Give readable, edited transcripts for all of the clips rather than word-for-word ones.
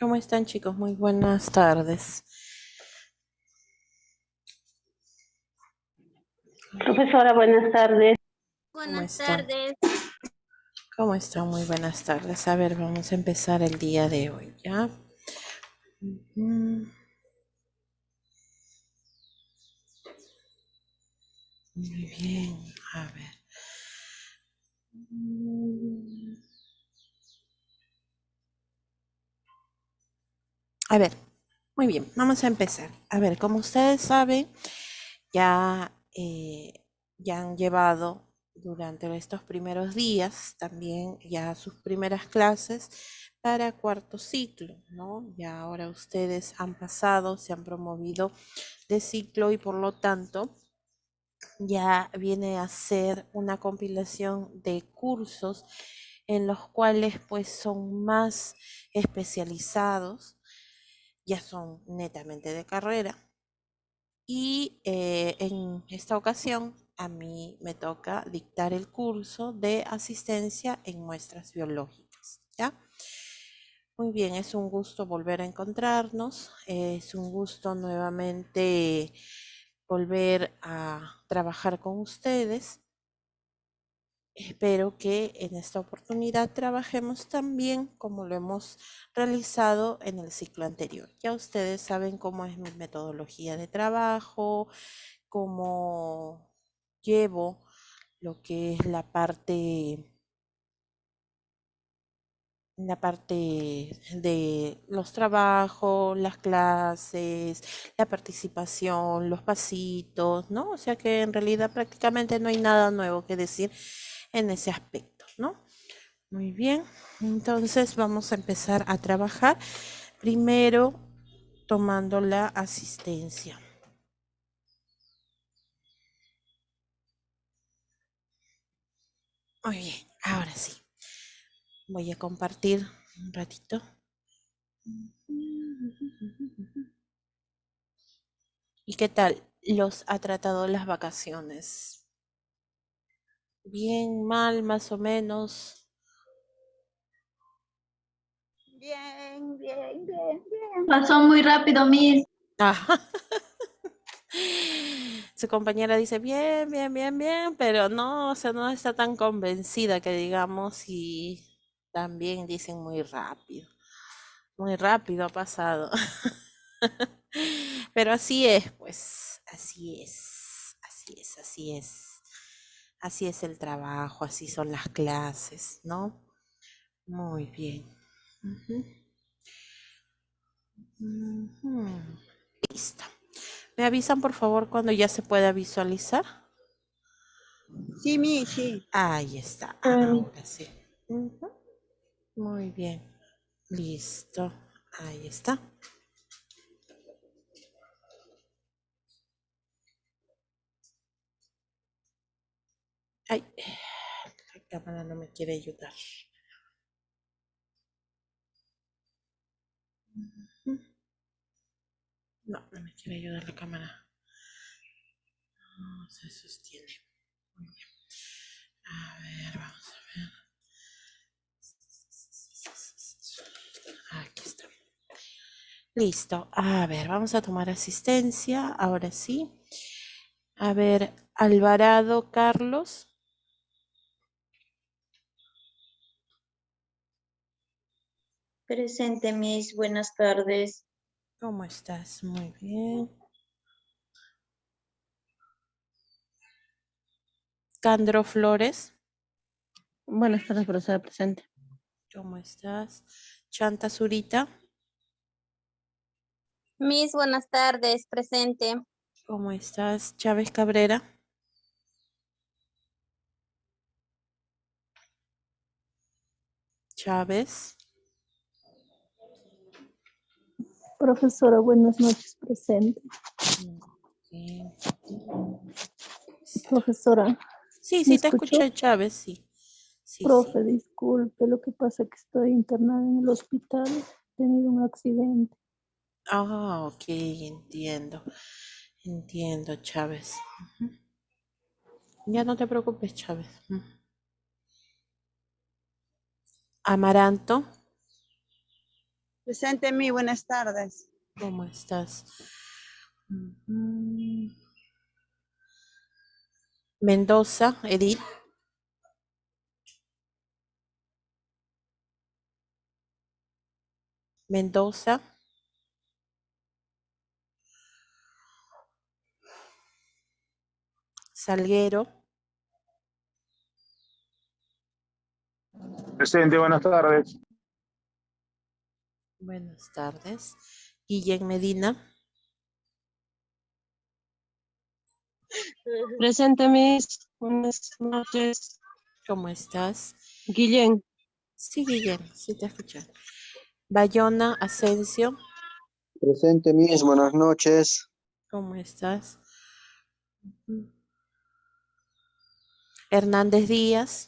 ¿Cómo están, chicos? Muy buenas tardes. Profesora, buenas tardes. ¿Cómo Buenas están? tardes. ¿Cómo están? Muy buenas tardes. A ver, vamos a empezar el día de hoy, ¿ya? Muy bien, a ver. A ver, muy bien, vamos a empezar. A ver, como ustedes saben, ya, ya han llevado durante estos primeros días también ya sus primeras clases para cuarto ciclo, ¿no? Ya ahora ustedes han pasado, se han promovido de ciclo y por lo tanto ya viene a ser una compilación de cursos en los cuales pues son más especializados, ya son netamente de carrera y en esta ocasión a mí me toca dictar el curso de asistencia en muestras biológicas, ¿ya? Muy bien, es un gusto volver a encontrarnos, es un gusto nuevamente volver a trabajar con ustedes. Espero que en esta oportunidad trabajemos tan bien como lo hemos realizado en el ciclo anterior. Ya ustedes saben cómo es mi metodología de trabajo, cómo llevo lo que es la parte de los trabajos, las clases, la participación, los pasitos, ¿no? O sea que en realidad prácticamente no hay nada nuevo que decir en ese aspecto, ¿no? Muy bien, entonces vamos a empezar a trabajar primero tomando la asistencia. Muy bien, ahora sí, voy a compartir un ratito. ¿Y qué tal los ha tratado las vacaciones? Bien, mal, más o menos. Bien, bien, bien, bien. Pasó muy rápido, Miss. Ah, su compañera dice bien, bien, bien, bien, pero no, o sea, no está tan convencida que digamos y también dicen muy rápido ha pasado. Pero así es, pues, así es, así es, así es. Así es el trabajo, así son las clases, ¿no? Muy bien. Ujú, ujú. Listo. ¿Me avisan por favor cuando ya se pueda visualizar? Sí, sí. Ahí está, Miss. ahora sí. Ujú. Muy bien. Listo. Ahí está. Ay, la cámara no me quiere ayudar. Ujú. No, no me quiere ayudar la cámara. No se sostiene. Muy bien. A ver, vamos a ver. Aquí está. Listo. A ver, vamos a tomar asistencia. Ahora sí. A ver, Alvarado Carlos. Presente, Miss. Buenas tardes. ¿Cómo estás? Muy bien. Candro Flores. Buenas tardes, profesora presente. ¿Cómo estás? Chanta Zurita. Miss, buenas tardes. Presente. ¿Cómo estás? Chávez Cabrera. Chávez. Profesora, buenas noches, presente. Muy bien. Profesora, Sí, ¿me sí, te escuchó? escuché, Chávez, sí. Sí, sí. Profe, disculpe, lo que pasa es que estoy internada en el hospital, he tenido un accidente. Ah, ok, entiendo. Entiendo, Chávez. Ujú. Ya no te preocupes, Chávez. Ujú. Amaranto. Presente, mi, buenas tardes. ¿Cómo estás? Ujú. Mendoza, Edith. Mendoza. Salguero. Presente, buenas tardes. Buenas tardes. Guillén Medina. Presente, Miss. Buenas noches. ¿Cómo estás? Guillén. Sí, Guillén, sí te escucho. Bayona Asensio. Presente, Miss, buenas noches. ¿Cómo estás? Ujú. Hernández Díaz.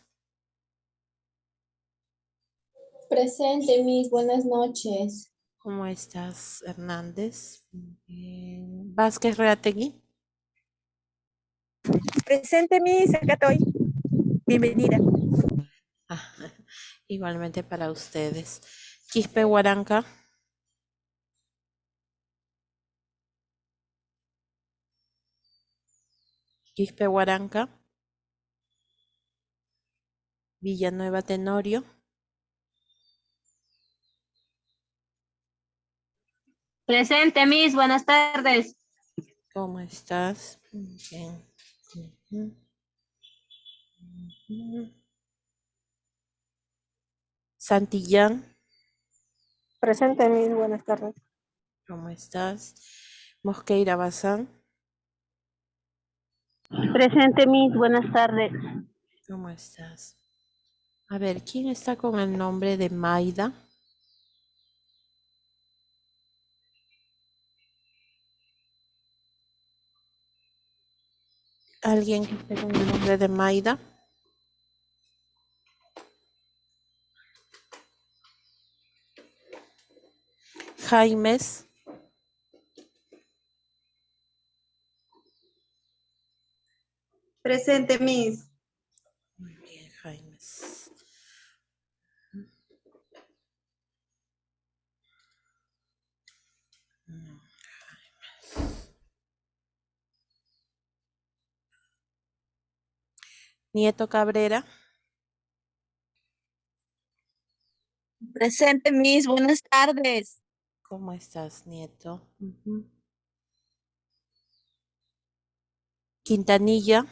Presente, Miss. Buenas noches. ¿Cómo estás, Hernández? Bien. Vázquez Reategui. Presente, Miss, acá estoy. Bienvenida. Ah, igualmente para ustedes. Quispe Huaranca. Quispe Huaranca. Villanueva Tenorio. Presente, Miss. Buenas tardes. ¿Cómo estás? Bien. Ujú. Ujú. Santillán. Presente, Miss, buenas tardes. ¿Cómo estás? Mosqueira Bazán. Presente, Miss, buenas tardes. ¿Cómo estás? A ver, ¿quién está con el nombre de Maida? ¿Alguien que esté con el nombre de Maida? Jaimes. Presente, Miss. Muy bien, Jaimes. Mm, Nieto Cabrera. Presente, Miss, buenas tardes. ¿Cómo estás, Nieto? Ujú. Quintanilla.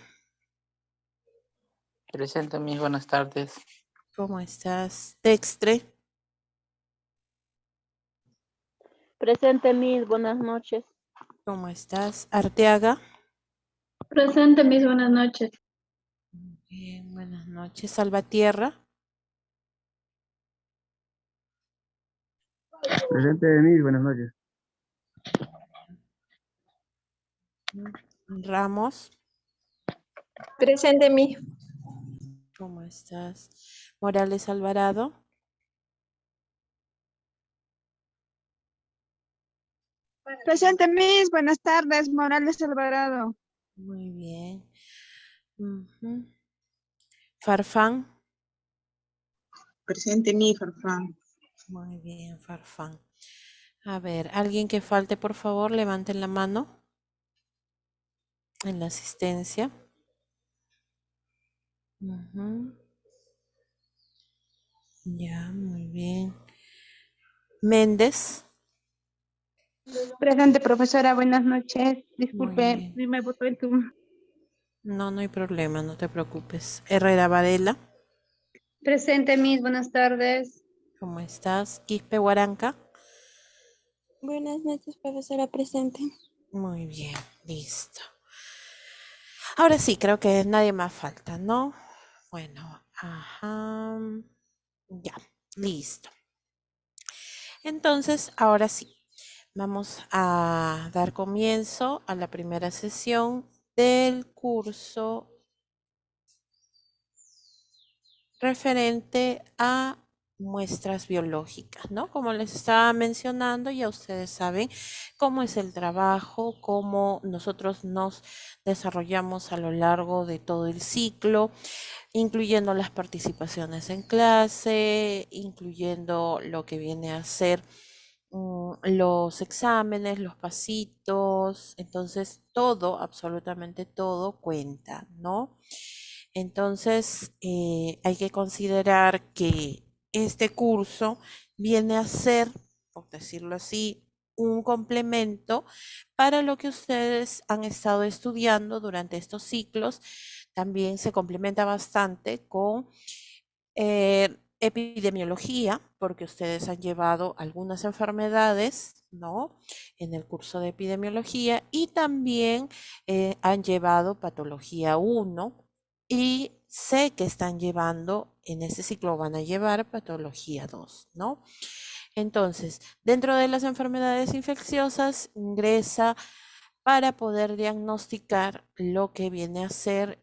Presente, mis buenas tardes. ¿Cómo estás? Dextre. Presente, Miss, buenas noches. ¿Cómo estás? Arteaga. Presente, Miss. Buenas noches. Bien, buenas noches. Salvatierra. Presente, Miss, buenas noches. Ramos. Presente, Miss. ¿Cómo estás? Morales Alvarado. Presente, Miss, buenas tardes. Morales Alvarado. Muy bien. Ujú. Farfán. Presente, Miss, Farfán. Muy bien, Farfán. A ver, alguien que falte, por favor, levanten la mano en la asistencia. Ujú. Ya, muy bien. Méndez. Presente, profesora, buenas noches. Muy Disculpe, bien. me botó el turno. No, no hay problema, no te preocupes. Herrera Varela. Presente, Miss. Buenas tardes. ¿Cómo estás? Quispe Huaranca. Buenas noches, profesora presente. Muy bien, listo. Ahora sí, creo que nadie más falta, ¿no? Bueno, ajá. Ya, listo. Entonces, ahora sí, vamos a dar comienzo a la primera sesión del curso referente a muestras biológicas, ¿no? Como les estaba mencionando, ya ustedes saben cómo es el trabajo, cómo nosotros nos desarrollamos a lo largo de todo el ciclo, incluyendo las participaciones en clase, incluyendo lo que viene a ser los exámenes, los pasitos, entonces todo, absolutamente todo cuenta, ¿no? Entonces hay que considerar que este curso viene a ser, por decirlo así, un complemento para lo que ustedes han estado estudiando durante estos ciclos. También se complementa bastante con epidemiología, porque ustedes han llevado algunas enfermedades, ¿no? En el curso de epidemiología y también han llevado patología 1 y sé que están llevando, en ese ciclo van a llevar patología 2, ¿no? Entonces, dentro de las enfermedades infecciosas ingresa para poder diagnosticar lo que viene a ser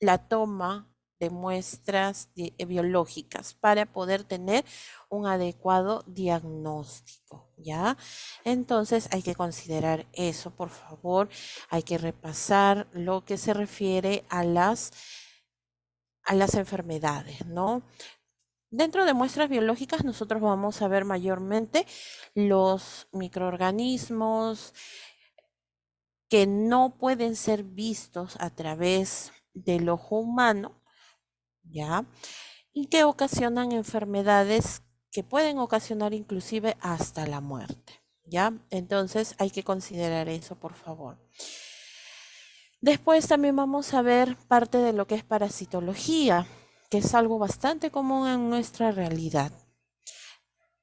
la toma de muestras biológicas para poder tener un adecuado diagnóstico, ¿ya? Entonces hay que considerar eso, por favor. Hay que repasar lo que se refiere a las enfermedades, ¿no? Dentro de muestras biológicas nosotros vamos a ver mayormente los microorganismos que no pueden ser vistos a través del ojo humano, ¿ya? Y que ocasionan enfermedades que pueden ocasionar inclusive hasta la muerte, ¿ya? Entonces hay que considerar eso, por favor. Después también vamos a ver parte de lo que es parasitología, que es algo bastante común en nuestra realidad.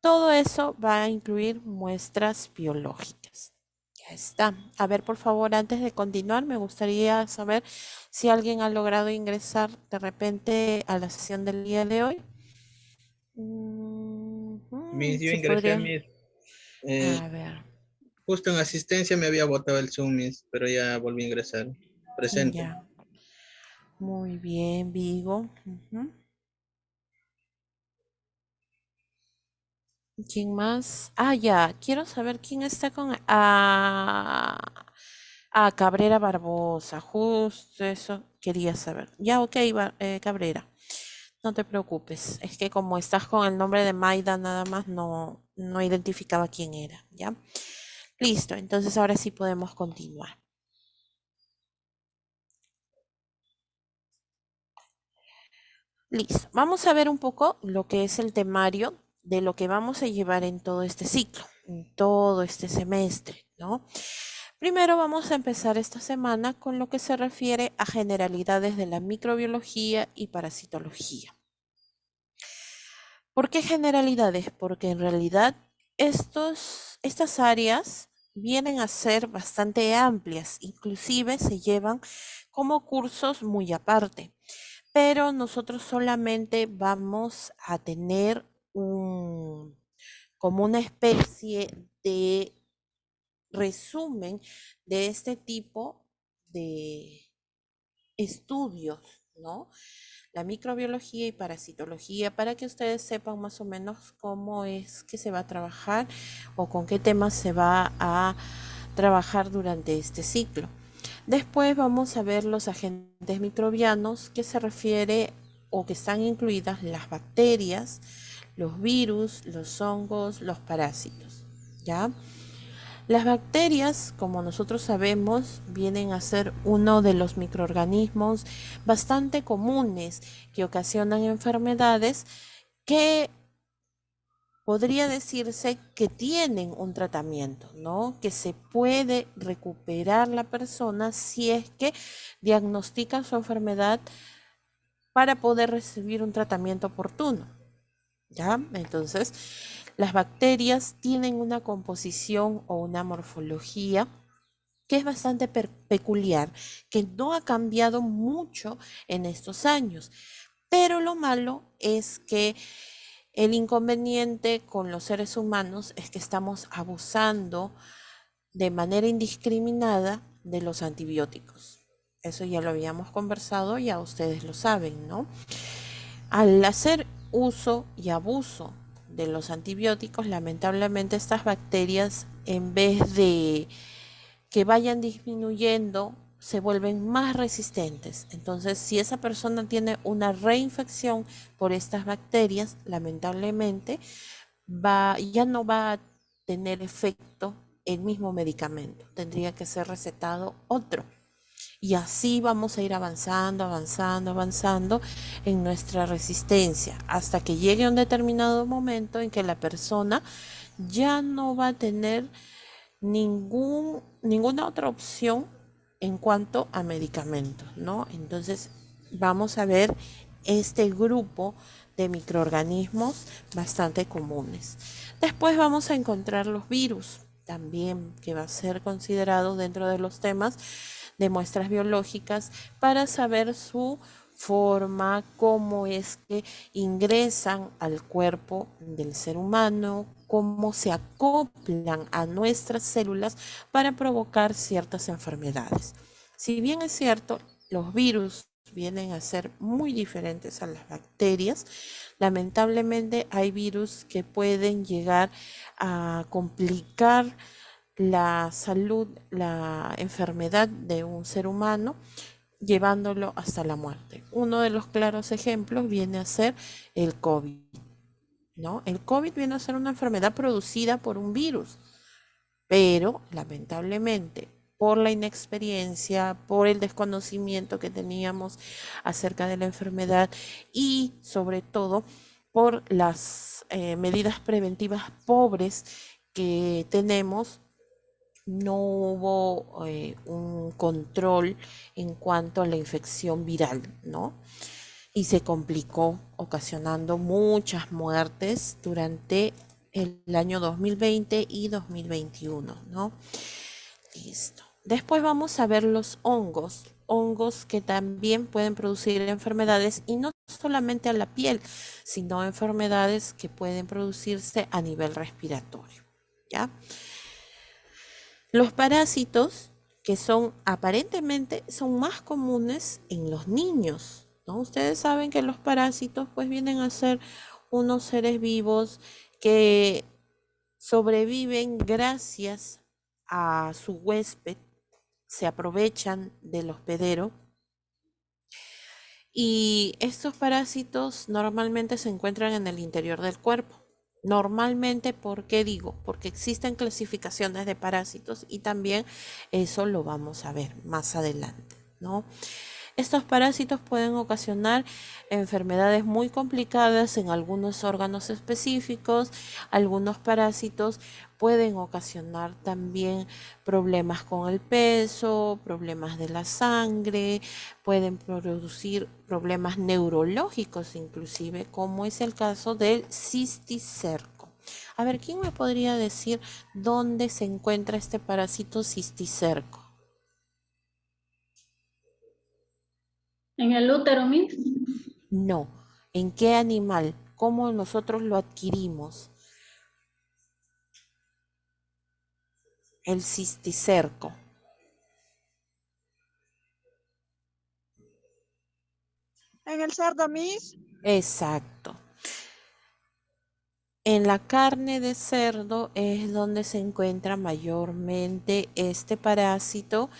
Todo eso va a incluir muestras biológicas. Ya está. A ver, por favor, antes de continuar, me gustaría saber si alguien ha logrado ingresar de repente a la sesión del día de hoy. Miss, yo Si ingresé, podrían. Miss. A ver, Justo en asistencia me había botado el Zoom, Miss, pero ya volví a ingresar. Presente. ya. Muy bien, Vigo. ¿Quién más? Ah, ya. Quiero saber quién está con. Cabrera Barbosa. Justo eso quería saber. Ya, ok, Cabrera. No te preocupes. Es que como estás con el nombre de Maida, nada más no identificaba quién era. ¿Ya? Listo. Entonces ahora sí podemos continuar. Listo. Vamos a ver un poco lo que es el temario de lo que vamos a llevar en todo este ciclo, en todo este semestre, ¿no? Primero vamos a empezar esta semana con lo que se refiere a generalidades de la microbiología y parasitología. ¿Por qué generalidades? Porque en realidad estas áreas vienen a ser bastante amplias, inclusive se llevan como cursos muy aparte, pero nosotros solamente vamos a tener como una especie de resumen de este tipo de estudios, ¿no? La microbiología y parasitología, para que ustedes sepan más o menos cómo es que se va a trabajar o con qué temas se va a trabajar durante este ciclo. Después vamos a ver los agentes microbianos, que se refiere o que están incluidas las bacterias, los virus, los hongos, los parásitos, ¿ya? Las bacterias, como nosotros sabemos, vienen a ser uno de los microorganismos bastante comunes que ocasionan enfermedades que podría decirse que tienen un tratamiento, ¿no? Que se puede recuperar la persona si es que diagnostican su enfermedad para poder recibir un tratamiento oportuno, ¿ya? Entonces, las bacterias tienen una composición o una morfología que es bastante peculiar, que no ha cambiado mucho en estos años. Pero lo malo es que el inconveniente con los seres humanos es que estamos abusando de manera indiscriminada de los antibióticos. Eso ya lo habíamos conversado, ya ustedes lo saben, ¿no? Al hacer uso y abuso de los antibióticos, lamentablemente estas bacterias, en vez de que vayan disminuyendo se vuelven más resistentes. Entonces, si esa persona tiene una reinfección por estas bacterias, lamentablemente ya no va a tener efecto el mismo medicamento. Tendría que ser recetado otro. Y así vamos a ir avanzando, avanzando, avanzando en nuestra resistencia hasta que llegue un determinado momento en que la persona ya no va a tener ninguna otra opción en cuanto a medicamentos, ¿no? Entonces vamos a ver este grupo de microorganismos bastante comunes. Después vamos a encontrar los virus también, que va a ser considerado dentro de los temas de muestras biológicas para saber su forma, cómo es que ingresan al cuerpo del ser humano, cómo se acoplan a nuestras células para provocar ciertas enfermedades. Si bien es cierto, los virus vienen a ser muy diferentes a las bacterias, lamentablemente hay virus que pueden llegar a complicar la salud, la enfermedad de un ser humano, llevándolo hasta la muerte. Uno de los claros ejemplos viene a ser el COVID, ¿no? El COVID viene a ser una enfermedad producida por un virus, pero lamentablemente por la inexperiencia, por el desconocimiento que teníamos acerca de la enfermedad y sobre todo por las medidas preventivas pobres que tenemos, no hubo un control en cuanto a la infección viral, ¿no? Y se complicó, ocasionando muchas muertes durante el año 2020 y 2021, ¿no? Listo. Después vamos a ver los hongos que también pueden producir enfermedades y no solamente a la piel, sino enfermedades que pueden producirse a nivel respiratorio, ¿ya? Los parásitos, que aparentemente son más comunes en los niños, ¿no? Ustedes saben que los parásitos pues vienen a ser unos seres vivos que sobreviven gracias a su huésped, se aprovechan del hospedero. Y estos parásitos normalmente se encuentran en el interior del cuerpo. Normalmente, ¿por qué digo? Porque existen clasificaciones de parásitos y también eso lo vamos a ver más adelante, ¿no? Estos parásitos pueden ocasionar enfermedades muy complicadas en algunos órganos específicos. Algunos parásitos pueden ocasionar también problemas con el peso, problemas de la sangre, pueden producir problemas neurológicos inclusive, como es el caso del cisticerco. A ver, ¿quién me podría decir dónde se encuentra este parásito cisticerco? En el útero, Miss. No. ¿En qué animal? ¿Cómo nosotros lo adquirimos? El cisticerco. En el cerdo, Miss. Exacto. En la carne de cerdo es donde se encuentra mayormente este parásito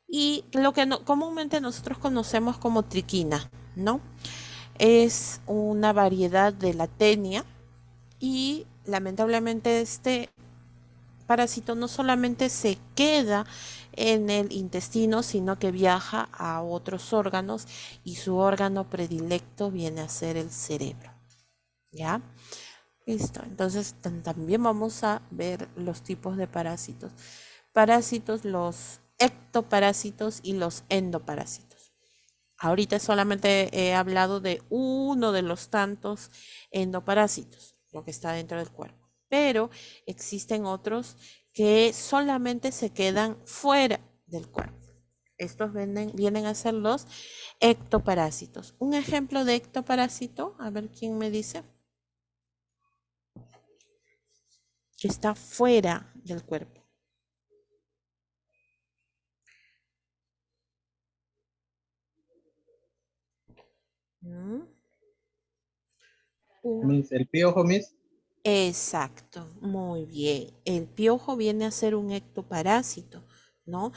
y lo que comúnmente nosotros conocemos como triquina, ¿no? Es una variedad de la tenia y lamentablemente este parásito no solamente se queda en el intestino, sino que viaja a otros órganos y su órgano predilecto viene a ser el cerebro, ¿ya? Listo, entonces también vamos a ver los tipos de parásitos. Parásitos, los ectoparásitos y los endoparásitos. Ahorita solamente he hablado de uno de los tantos endoparásitos, lo que está dentro del cuerpo. Pero existen otros que solamente se quedan fuera del cuerpo. Estos vienen a ser los ectoparásitos. Un ejemplo de ectoparásito, a ver quién me dice. Que está fuera del cuerpo. Miss, el piojo, Miss. Exacto, muy bien. El piojo viene a ser un ectoparásito, ¿no?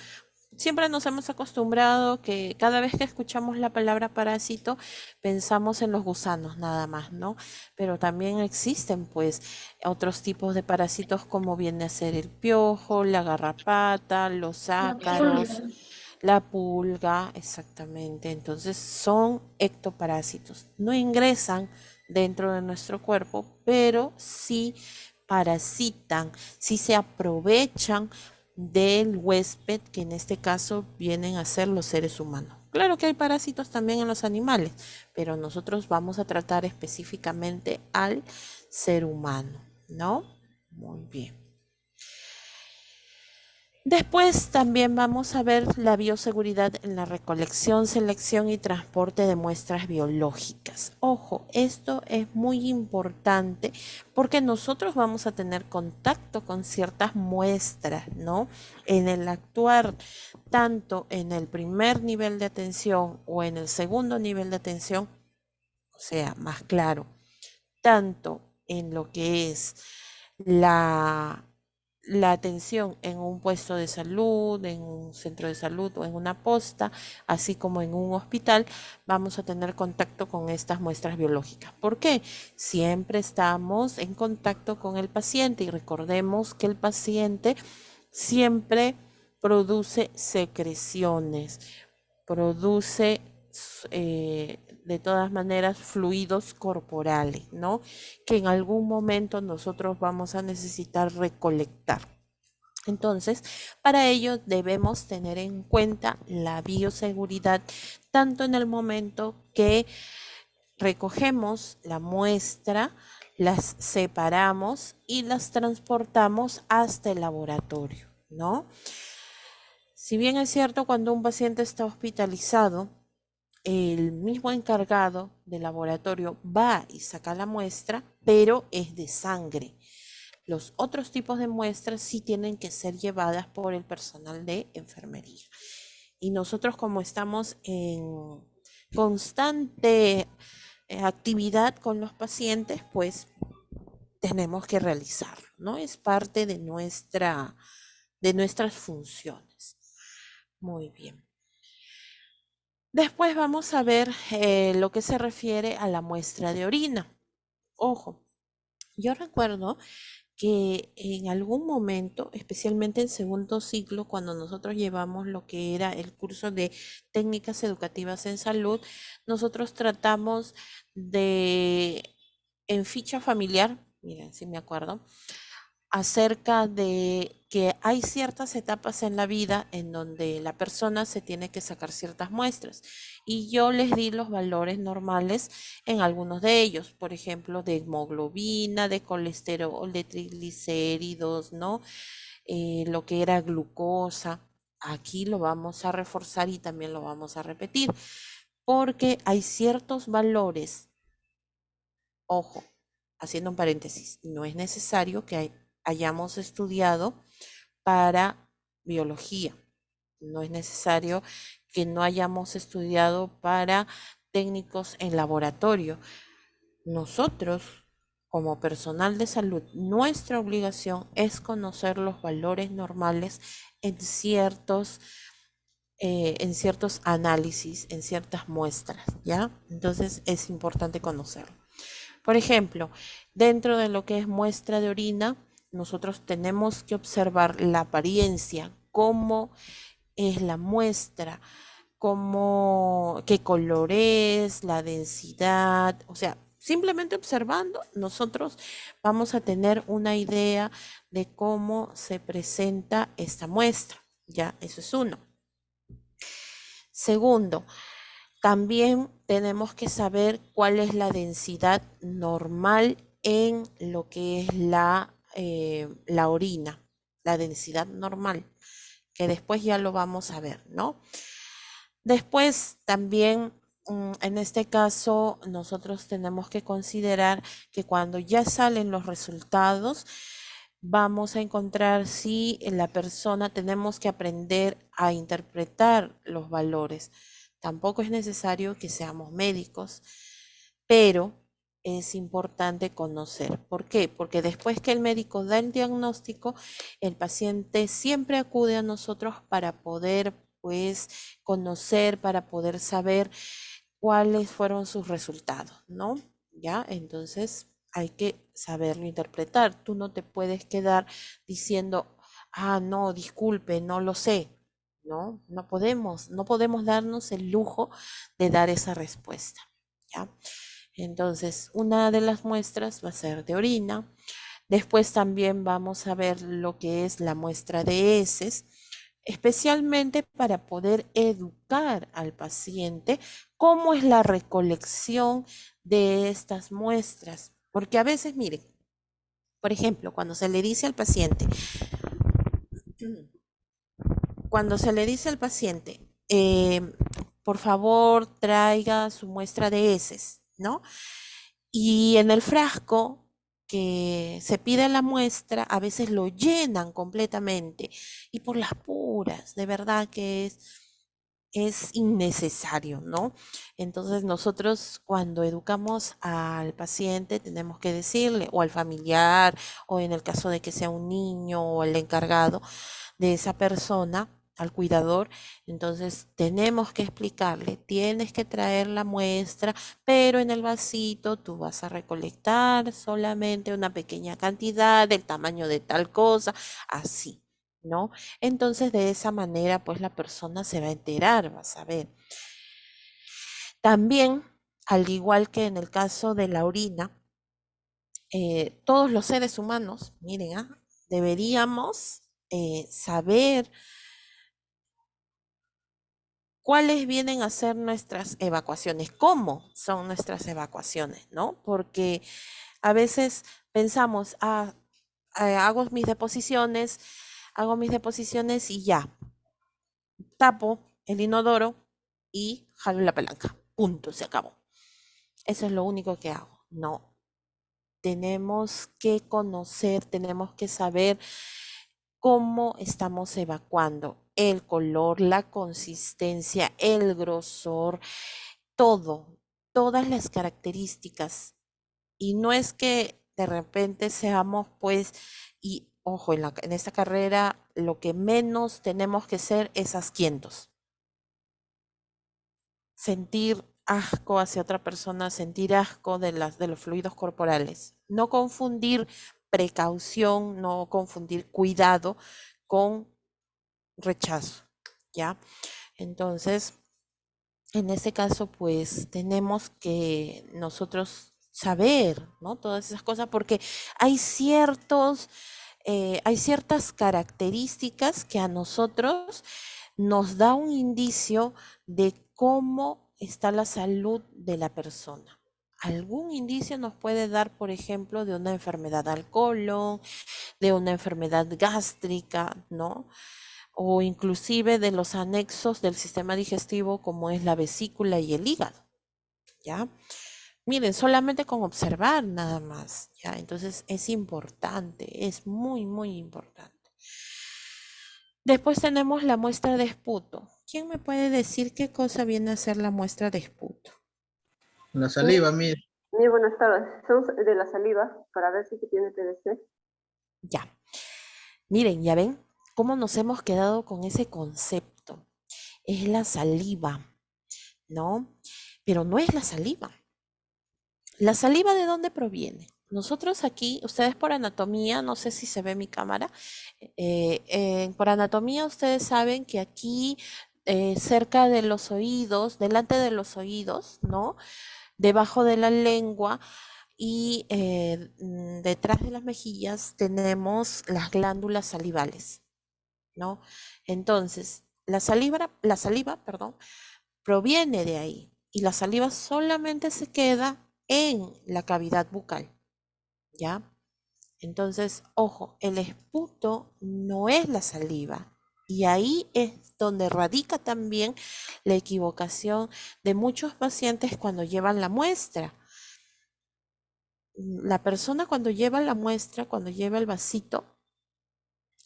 Siempre nos hemos acostumbrado que cada vez que escuchamos la palabra parásito pensamos en los gusanos nada más, ¿no? Pero también existen pues otros tipos de parásitos como viene a ser el piojo, la garrapata, los ácaros, la pulga, exactamente. Entonces son ectoparásitos. No ingresan dentro de nuestro cuerpo, pero sí parasitan, sí se aprovechan del huésped, que en este caso vienen a ser los seres humanos. Claro que hay parásitos también en los animales, pero nosotros vamos a tratar específicamente al ser humano, ¿no? Muy bien. Después también vamos a ver la bioseguridad en la recolección, selección y transporte de muestras biológicas. Ojo, esto es muy importante porque nosotros vamos a tener contacto con ciertas muestras, ¿no? En el actuar, tanto en el primer nivel de atención o en el segundo nivel de atención, o sea, más claro, tanto en lo que es la atención en un puesto de salud, en un centro de salud o en una posta, así como en un hospital, vamos a tener contacto con estas muestras biológicas. ¿Por qué? Siempre estamos en contacto con el paciente y recordemos que el paciente siempre produce secreciones, produce de todas maneras fluidos corporales, ¿no? Que en algún momento nosotros vamos a necesitar recolectar. Entonces, para ello debemos tener en cuenta la bioseguridad, tanto en el momento que recogemos la muestra, las separamos y las transportamos hasta el laboratorio, ¿no? Si bien es cierto, cuando un paciente está hospitalizado, el mismo encargado del laboratorio va y saca la muestra, pero es de sangre. Los otros tipos de muestras sí tienen que ser llevadas por el personal de enfermería. Y nosotros, como estamos en constante actividad con los pacientes, pues tenemos que realizarlo, ¿no? Es parte de nuestras funciones. Muy bien. Después vamos a ver lo que se refiere a la muestra de orina. Ojo, yo recuerdo que en algún momento, especialmente en segundo ciclo, cuando nosotros llevamos lo que era el curso de técnicas educativas en salud, nosotros tratamos de, en ficha familiar, miren, si me acuerdo, acerca de que hay ciertas etapas en la vida en donde la persona se tiene que sacar ciertas muestras. Y yo les di los valores normales en algunos de ellos, por ejemplo, de hemoglobina, de colesterol, de triglicéridos, ¿no? Lo que era glucosa. Aquí lo vamos a reforzar y también lo vamos a repetir, porque hay ciertos valores, ojo, haciendo un paréntesis, no es necesario que hayamos estudiado para biología. No es necesario que no hayamos estudiado para técnicos en laboratorio. Nosotros, como personal de salud, nuestra obligación es conocer los valores normales en ciertos análisis, en ciertas muestras, ¿ya? Entonces es importante conocerlo. Por ejemplo, dentro de lo que es muestra de orina, nosotros tenemos que observar la apariencia, cómo es la muestra, qué color es, la densidad, o sea, simplemente observando, nosotros vamos a tener una idea de cómo se presenta esta muestra, ya, eso es uno. Segundo, también tenemos que saber cuál es la densidad normal en lo que es la orina, la densidad normal, que después ya lo vamos a ver, ¿no? Después también, en este caso, nosotros tenemos que considerar que cuando ya salen los resultados, vamos a encontrar si la persona tenemos que aprender a interpretar los valores. Tampoco es necesario que seamos médicos, pero es importante conocer. ¿Por qué? Porque después que el médico da el diagnóstico, el paciente siempre acude a nosotros para poder pues conocer, para poder saber cuáles fueron sus resultados, ¿no? ¿Ya? Entonces hay que saberlo interpretar. Tú no te puedes quedar diciendo, ah, no, disculpe, no lo sé. No, no podemos darnos el lujo de dar esa respuesta, ¿ya? Entonces, una de las muestras va a ser de orina. Después también vamos a ver lo que es la muestra de heces, especialmente para poder educar al paciente cómo es la recolección de estas muestras. Porque a veces, miren, por ejemplo, cuando se le dice al paciente, por favor, traiga su muestra de heces, ¿no? Y en el frasco que se pide la muestra, a veces lo llenan completamente y por las puras, de verdad que es innecesario, ¿no? Entonces nosotros cuando educamos al paciente tenemos que decirle, o al familiar, o en el caso de que sea un niño o el encargado de esa persona, al cuidador, entonces tenemos que explicarle, tienes que traer la muestra, pero en el vasito tú vas a recolectar solamente una pequeña cantidad del tamaño de tal cosa, así, ¿no? Entonces de esa manera pues la persona se va a enterar, va a saber. También, al igual que en el caso de la orina, todos los seres humanos, miren, deberíamos saber cuáles vienen a ser nuestras evacuaciones, cómo son nuestras evacuaciones, ¿no? Porque a veces pensamos, hago mis deposiciones y ya, tapo el inodoro y jalo la palanca, punto, se acabó. Eso es lo único que hago. No, tenemos que conocer, tenemos que saber cómo estamos evacuando, el color, la consistencia, el grosor, todo, todas las características. Y no es que de repente seamos pues, y ojo, en esta carrera lo que menos tenemos que ser es asquientos. Sentir asco hacia otra persona, sentir asco de los fluidos corporales. No confundir precaución, no confundir cuidado con rechazo, ¿ya? Entonces, en este caso, pues tenemos que nosotros saber, ¿no? Todas esas cosas, porque hay hay ciertas características que a nosotros nos da un indicio de cómo está la salud de la persona. Algún indicio nos puede dar, por ejemplo, de una enfermedad al colon, de una enfermedad gástrica, ¿no? O inclusive de los anexos del sistema digestivo como es la vesícula y el hígado, ¿ya? Miren, solamente con observar nada más, ¿ya? Entonces es importante, es muy, muy importante. Después tenemos la muestra de esputo. ¿Quién me puede decir qué cosa viene a ser la muestra de esputo? La saliva, Miss. Buenas tardes. Son de la saliva para ver si tiene TBC. Ya. Miren, ya ven cómo nos hemos quedado con ese concepto. Es la saliva, ¿no? Pero no es la saliva. ¿La saliva de dónde proviene? Nosotros aquí, ustedes por anatomía, no sé si se ve mi cámara, por anatomía ustedes saben que aquí cerca de los oídos, delante de los oídos, ¿no? Debajo de la lengua y detrás de las mejillas tenemos las glándulas salivales, ¿no? Entonces, la saliva, perdón, proviene de ahí y la saliva solamente se queda en la cavidad bucal, ¿ya? Entonces, ojo, el esputo no es la saliva y ahí es donde radica también la equivocación de muchos pacientes cuando llevan la muestra. La persona cuando lleva la muestra, cuando lleva el vasito,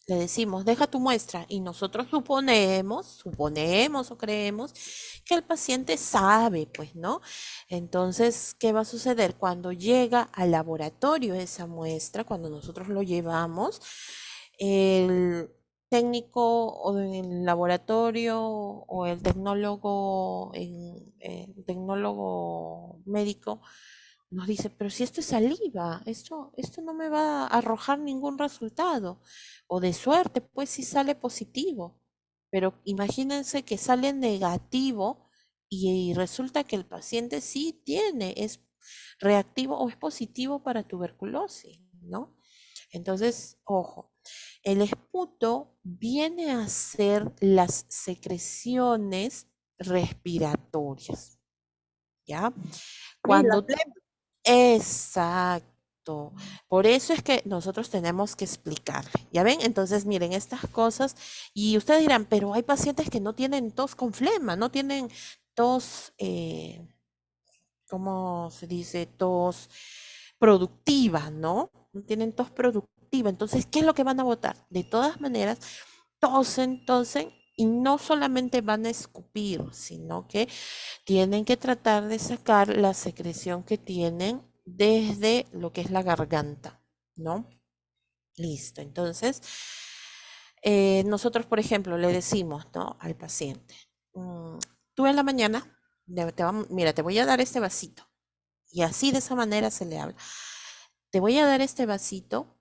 le decimos, deja tu muestra y nosotros suponemos o creemos que el paciente sabe, pues, ¿no? Entonces, ¿qué va a suceder? Cuando llega al laboratorio esa muestra, cuando nosotros lo llevamos, técnico o del laboratorio o el tecnólogo, el tecnólogo médico nos dice, pero si esto es saliva, esto no me va a arrojar ningún resultado. O de suerte, pues si sale positivo. Pero imagínense que sale negativo y resulta que el paciente sí es reactivo o es positivo para tuberculosis, ¿no? Entonces, ojo, el esputo viene a ser las secreciones respiratorias, ¿ya? Cuando exacto. Por eso es que nosotros tenemos que explicarle. ¿Ya ven? Entonces, miren, estas cosas, y ustedes dirán, pero hay pacientes que no tienen tos con flema, no tienen tos, ¿cómo se dice? Tos productiva, ¿no? No tienen tos productiva. Entonces, ¿qué es lo que van a botar? De todas maneras, tosen, y no solamente van a escupir, sino que tienen que tratar de sacar la secreción que tienen desde lo que es la garganta, ¿no? Listo. Entonces, nosotros, por ejemplo, le decimos, ¿no? Al paciente, tú en la mañana, mira, te voy a dar este vasito. Y así de esa manera se le habla. Te voy a dar este vasito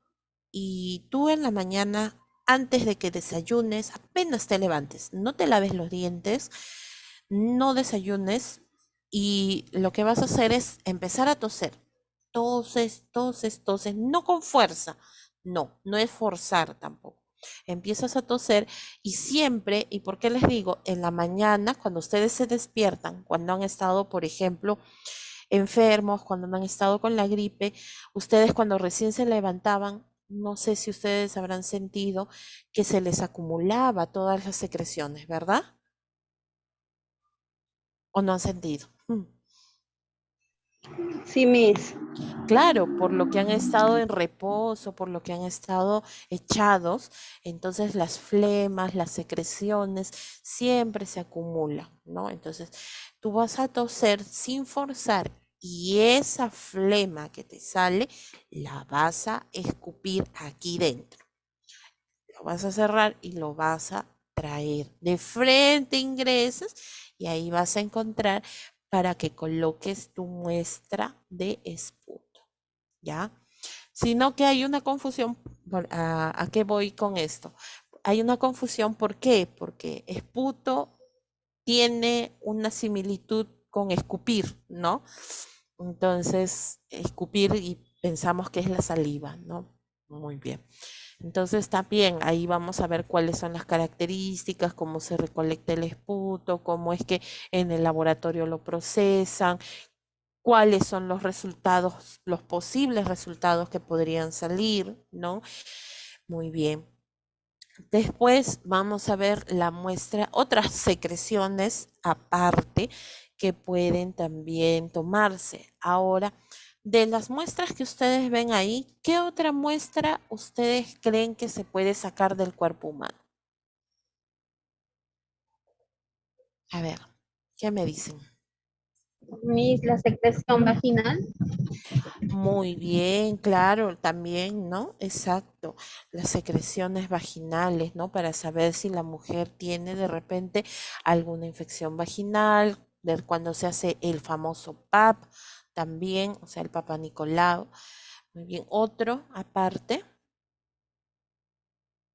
y tú en la mañana, antes de que desayunes, apenas te levantes, no te laves los dientes, no desayunes y lo que vas a hacer es empezar a toser. Toses, no con fuerza, no es forzar tampoco. Empiezas a toser y siempre, ¿y por qué les digo? En la mañana, cuando ustedes se despiertan, cuando han estado, por ejemplo, enfermos, cuando no han estado con la gripe, ustedes cuando recién se levantaban, no sé si ustedes habrán sentido que se les acumulaba todas las secreciones, ¿verdad? ¿O no han sentido? Sí, Miss. Claro, por lo que han estado en reposo, por lo que han estado echados, entonces las flemas, las secreciones siempre se acumulan, ¿no? Entonces tú vas a toser sin forzar y esa flema que te sale la vas a escupir aquí dentro. Lo vas a cerrar y lo vas a traer. De frente ingresas y ahí vas a encontrar para que coloques tu muestra de esputo, ¿ya? Sino que hay una confusión, ¿a qué voy con esto? Hay una confusión, ¿por qué? Porque esputo tiene una similitud con escupir, ¿no? Entonces, escupir y pensamos que es la saliva, ¿no? Muy bien. Entonces también ahí vamos a ver cuáles son las características, cómo se recolecta el esputo, cómo es que en el laboratorio lo procesan, cuáles son los resultados, los posibles resultados que podrían salir, ¿no? Muy bien. Después vamos a ver la muestra, otras secreciones aparte que pueden también tomarse. Ahora, de las muestras que ustedes ven ahí, ¿qué otra muestra ustedes creen que se puede sacar del cuerpo humano? A ver, ¿qué me dicen? Miss, la secreción vaginal. Muy bien, claro, también, ¿no? Exacto. Las secreciones vaginales, ¿no? Para saber si la mujer tiene de repente alguna infección vaginal, de cuando se hace el famoso PAP, también, o sea, el Papa Nicolau. Muy bien, otro aparte.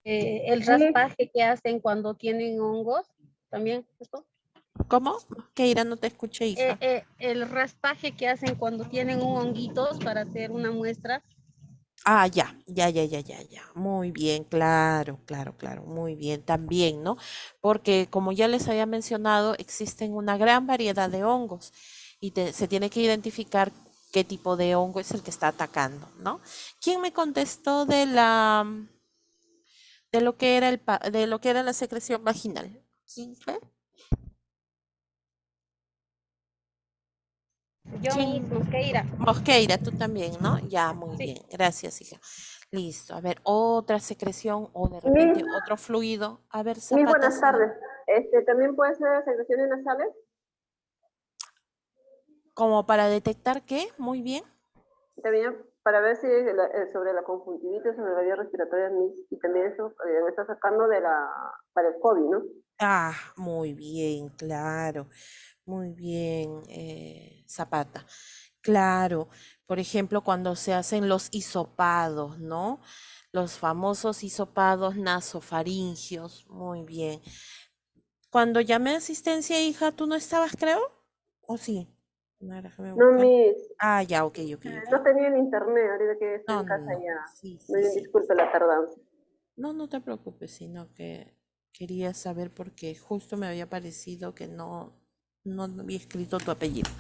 El raspaje que hacen cuando tienen hongos, también esto. ¿Cómo? Keira, no te escuché, hija. El raspaje que hacen cuando tienen un honguitos para hacer una muestra. Ah, ya. Muy bien, claro, muy bien también, ¿no? Porque como ya les había mencionado, existen una gran variedad de hongos y se tiene que identificar qué tipo de hongo es el que está atacando, ¿no? ¿Quién me contestó de lo que era de lo que era la secreción vaginal? ¿Quién fue? Yo mismo, Keira. Mosqueira, tú también, ¿no? Ya, muy bien. Gracias, hija. Listo. A ver, otra secreción o de repente otro fluido. A ver, Mis Zapata. buenas tardes. ¿También puede ser secreciones nasales? Como para detectar qué, muy bien. También para ver si sobre la conjuntivitis, sobre la vía respiratoria, Miss, y también eso me está sacando para el COVID, ¿no? Ah, muy bien, claro. Muy bien, Zapata. Claro, por ejemplo, cuando se hacen los hisopados, ¿no? Los famosos hisopados nasofaringios. Muy bien. Cuando llamé a asistencia, hija, ¿tú no estabas, creo? ¿O sí? No, déjame No, buscar. Miss, Ah, ya, ok, ok, ok. no tenía el internet, ahorita que estoy No, en no, casa no. ya. Sí, sí, Me sí. disculpe la tardanza. No, no te preocupes, sino que quería saber porque justo me había parecido que no había escrito tu apellido.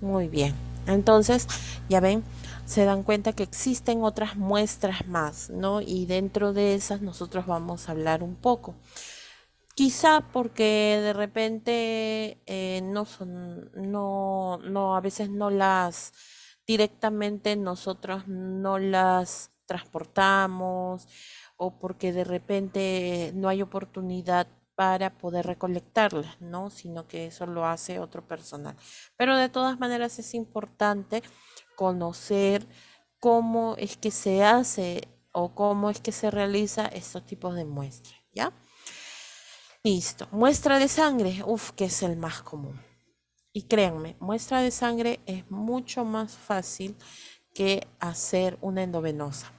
Muy bien. Entonces, ya ven, se dan cuenta que existen otras muestras más, ¿no? Y dentro de esas nosotros vamos a hablar un poco. Quizá porque de repente no son, no, a veces no las, directamente nosotros no las transportamos o porque de repente no hay oportunidad para poder recolectarlas, ¿no? Sino que eso lo hace otro personal. Pero de todas maneras es importante conocer cómo es que se hace o cómo es que se realiza estos tipos de muestras, ¿ya? Listo. Muestra de sangre, uf, que es el más común. Y créanme, muestra de sangre es mucho más fácil que hacer una endovenosa.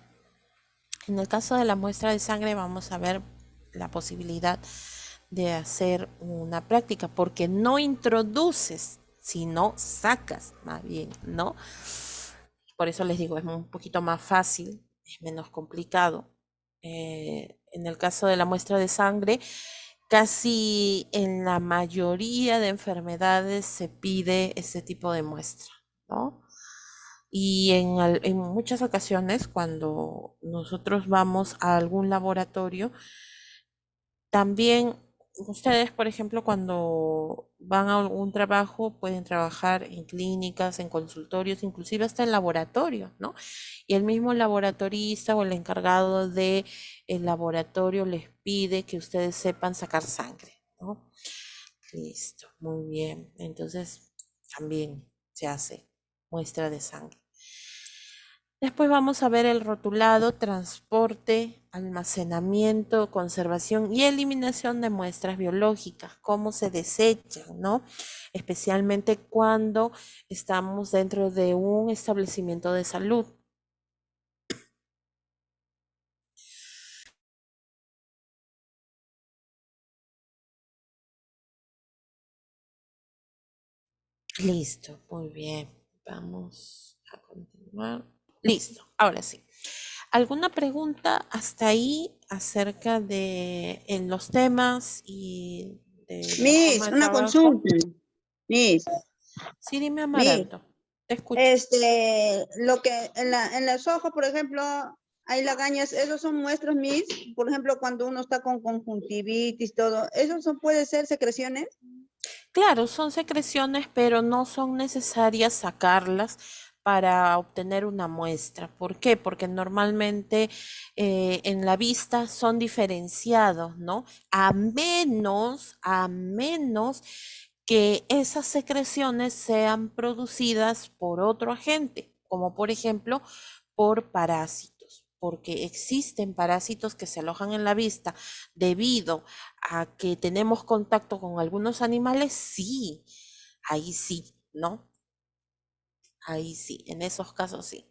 En el caso de la muestra de sangre vamos a ver la posibilidad de hacer una práctica, porque no introduces, sino sacas, más bien, ¿no? Por eso les digo, es un poquito más fácil, es menos complicado. En el caso de la muestra de sangre, casi en la mayoría de enfermedades se pide ese tipo de muestra, ¿no? Y en muchas ocasiones, cuando nosotros vamos a algún laboratorio, también ustedes, por ejemplo, cuando van a algún trabajo, pueden trabajar en clínicas, en consultorios, inclusive hasta en laboratorios, ¿no? Y el mismo laboratorista o el encargado de el laboratorio les pide que ustedes sepan sacar sangre, ¿no? Listo, muy bien. Entonces, también se hace muestra de sangre. Después vamos a ver el rotulado, transporte, almacenamiento, conservación y eliminación de muestras biológicas, cómo se desechan, ¿no? Especialmente cuando estamos dentro de un establecimiento de salud. Listo, muy bien. Vamos a continuar. Listo, ahora sí. ¿Alguna pregunta hasta ahí acerca de en los temas y de la forma Miss, de una trabajo? consulta. Miss, Sí, dime, Miss, Amaranto. Te escucho. lo que en los ojos, por ejemplo, hay lagañas, esos son muestras, Miss. Por ejemplo, cuando uno está con conjuntivitis, todo, ¿esos puede ser secreciones? Claro, son secreciones, pero no son necesarias sacarlas para obtener una muestra. ¿Por qué? Porque normalmente en la vista son diferenciados, ¿no? A menos que esas secreciones sean producidas por otro agente, como por ejemplo por parásitos, porque existen parásitos que se alojan en la vista debido a que tenemos contacto con algunos animales, sí, ahí sí, ¿no? Ahí sí, en esos casos sí.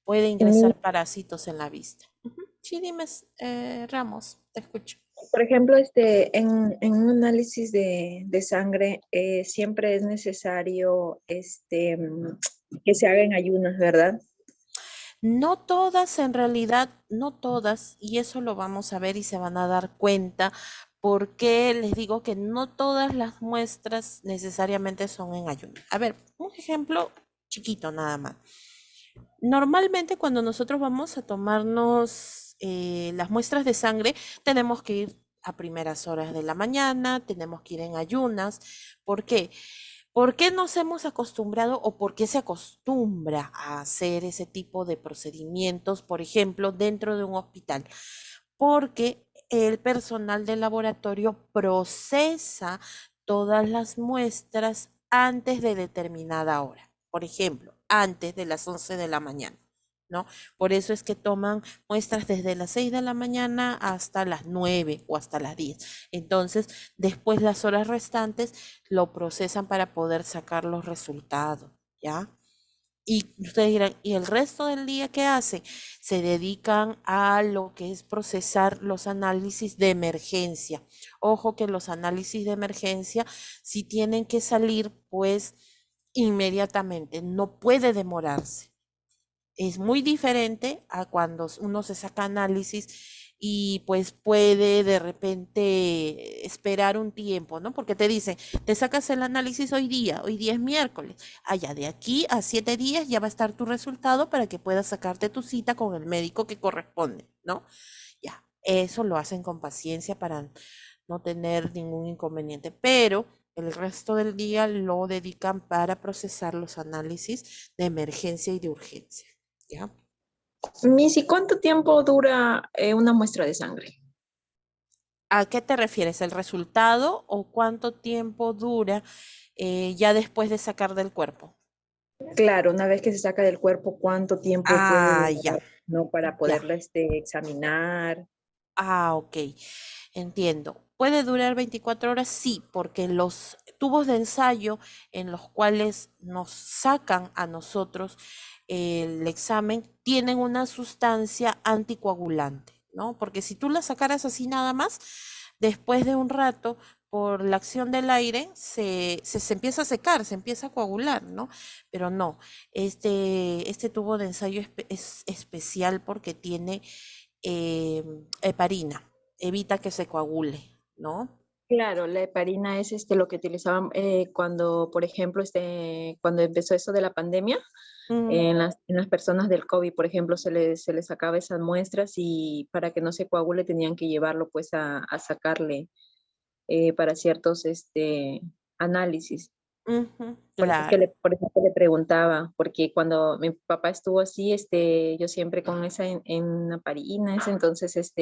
Puede ingresar parásitos en la vista. Ujú. Sí, dime, Ramos, te escucho. Por ejemplo, en un análisis de sangre siempre es necesario que se haga en ayunas, ¿verdad? No todas, en realidad, no todas, y eso lo vamos a ver y se van a dar cuenta, porque les digo que no todas las muestras necesariamente son en ayuno. A ver, un ejemplo chiquito nada más. Normalmente cuando nosotros vamos a tomarnos las muestras de sangre, tenemos que ir a primeras horas de la mañana, tenemos que ir en ayunas. ¿Por qué? ¿Por qué nos hemos acostumbrado o por qué se acostumbra a hacer ese tipo de procedimientos, por ejemplo, dentro de un hospital? Porque el personal del laboratorio procesa todas las muestras antes de determinada hora. Por ejemplo, antes de las 11 de la mañana, ¿no? Por eso es que toman muestras desde las 6 de la mañana hasta las 9 o hasta las 10. Entonces, después las horas restantes lo procesan para poder sacar los resultados, ¿ya? Y ustedes dirán, ¿y el resto del día qué hacen? Se dedican a lo que es procesar los análisis de emergencia. Ojo que los análisis de emergencia sí tienen que salir pues inmediatamente, no puede demorarse. Es muy diferente a cuando uno se saca análisis y pues puede de repente esperar un tiempo, ¿no? Porque te dicen, te sacas el análisis hoy día es miércoles, allá de aquí a 7 días ya va a estar tu resultado para que puedas sacarte tu cita con el médico que corresponde, ¿no? Ya, eso lo hacen con paciencia para no tener ningún inconveniente, pero el resto del día lo dedican para procesar los análisis de emergencia y de urgencia, ¿ya? Missy, ¿cuánto tiempo dura una muestra de sangre? ¿A qué te refieres? ¿El resultado o cuánto tiempo dura ya después de sacar del cuerpo? Claro, una vez que se saca del cuerpo, ¿cuánto tiempo puede Ah, ya, demorar, no, para ya. poderla examinar? Ah, ok. Entiendo. ¿Puede durar 24 horas? Sí, porque los tubos de ensayo en los cuales nos sacan a nosotros el examen tienen una sustancia anticoagulante, ¿no? Porque si tú la sacaras así nada más, después de un rato, por la acción del aire, se empieza a secar, se empieza a coagular, ¿no? Pero no, este tubo de ensayo es especial porque tiene heparina, evita que se coagule, ¿no? Claro, la heparina es lo que utilizaban cuando, por ejemplo, cuando empezó eso de la pandemia, Mm, en las personas del COVID, por ejemplo, se les sacaba esas muestras y para que no se coagule tenían que llevarlo pues a sacarle para ciertos análisis. ujú, claro. Por eso que le preguntaba, porque cuando mi papá estuvo así, yo siempre con esa en heparina, entonces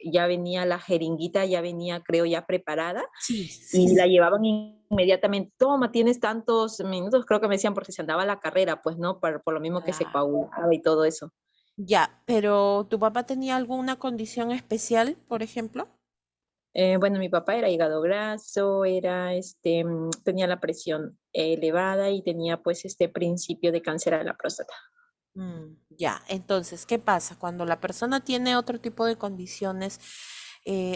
ya venía la jeringuita, ya venía, creo, ya preparada Sí, sí, y la sí. llevaban inmediatamente. Toma, tienes tantos minutos, creo que me decían, porque se andaba la carrera, pues, ¿no? Por lo mismo que se Claro. coagulaba y todo eso. Ya, pero ¿tu papá tenía alguna condición especial, por ejemplo? Bueno, mi papá era hígado graso, tenía la presión elevada y tenía pues este principio de cáncer a la próstata. Ya, entonces, ¿qué pasa? Cuando la persona tiene otro tipo de condiciones,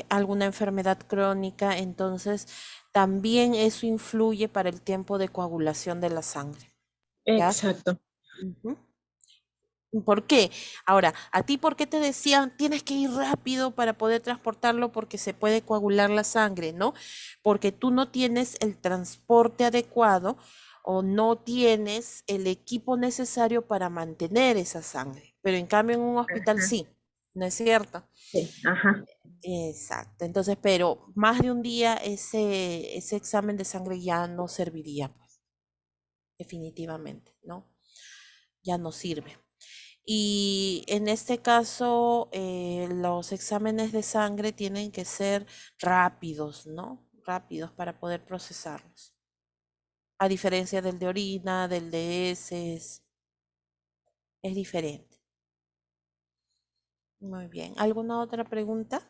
alguna enfermedad crónica, entonces también eso influye para el tiempo de coagulación de la sangre, ¿ya? Exacto. Ujú. ¿Por qué? Ahora, ¿a ti por qué te decían tienes que ir rápido para poder transportarlo porque se puede coagular la sangre, ¿no? Porque tú no tienes el transporte adecuado o no tienes el equipo necesario para mantener esa sangre. Pero en cambio en un hospital Ajá, sí, ¿no es cierto? sí, ajá. Exacto. Entonces, pero más de un día ese examen de sangre ya no serviría, pues, definitivamente, ¿no? Ya no sirve. Y en este caso, los exámenes de sangre tienen que ser rápidos, ¿no? Rápidos para poder procesarlos. A diferencia del de orina, del de heces, es diferente. Muy bien. ¿Alguna otra pregunta?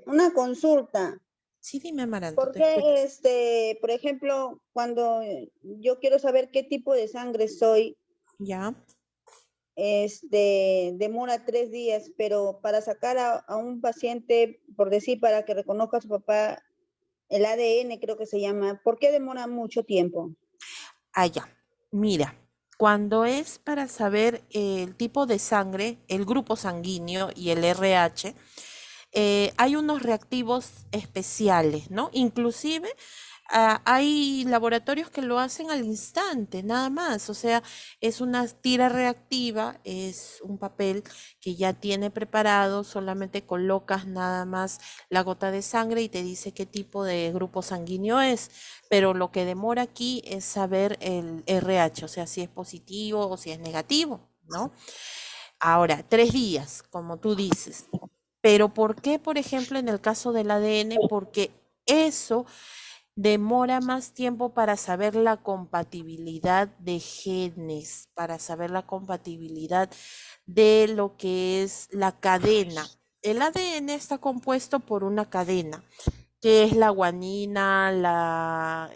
Una consulta. Sí, dime, Amaranto, ¿Por te escucho. qué, por ejemplo, cuando yo quiero saber qué tipo de sangre soy, Ya. demora 3 días, pero para sacar a un paciente, por decir, para que reconozca a su papá, el ADN creo que se llama, ¿por qué demora mucho tiempo? Allá. Mira, cuando es para saber el tipo de sangre, el grupo sanguíneo y el RH, hay unos reactivos especiales, ¿no? Inclusive hay laboratorios que lo hacen al instante, nada más. O sea, es una tira reactiva, es un papel que ya tiene preparado, solamente colocas nada más la gota de sangre y te dice qué tipo de grupo sanguíneo es. Pero lo que demora aquí es saber el RH, o sea, si es positivo o si es negativo, ¿no? Ahora, 3 días, como tú dices. Pero ¿por qué, por ejemplo, en el caso del ADN? Porque eso demora más tiempo para saber la compatibilidad de genes, para saber la compatibilidad de lo que es la cadena. El ADN está compuesto por una cadena, que es la guanina, la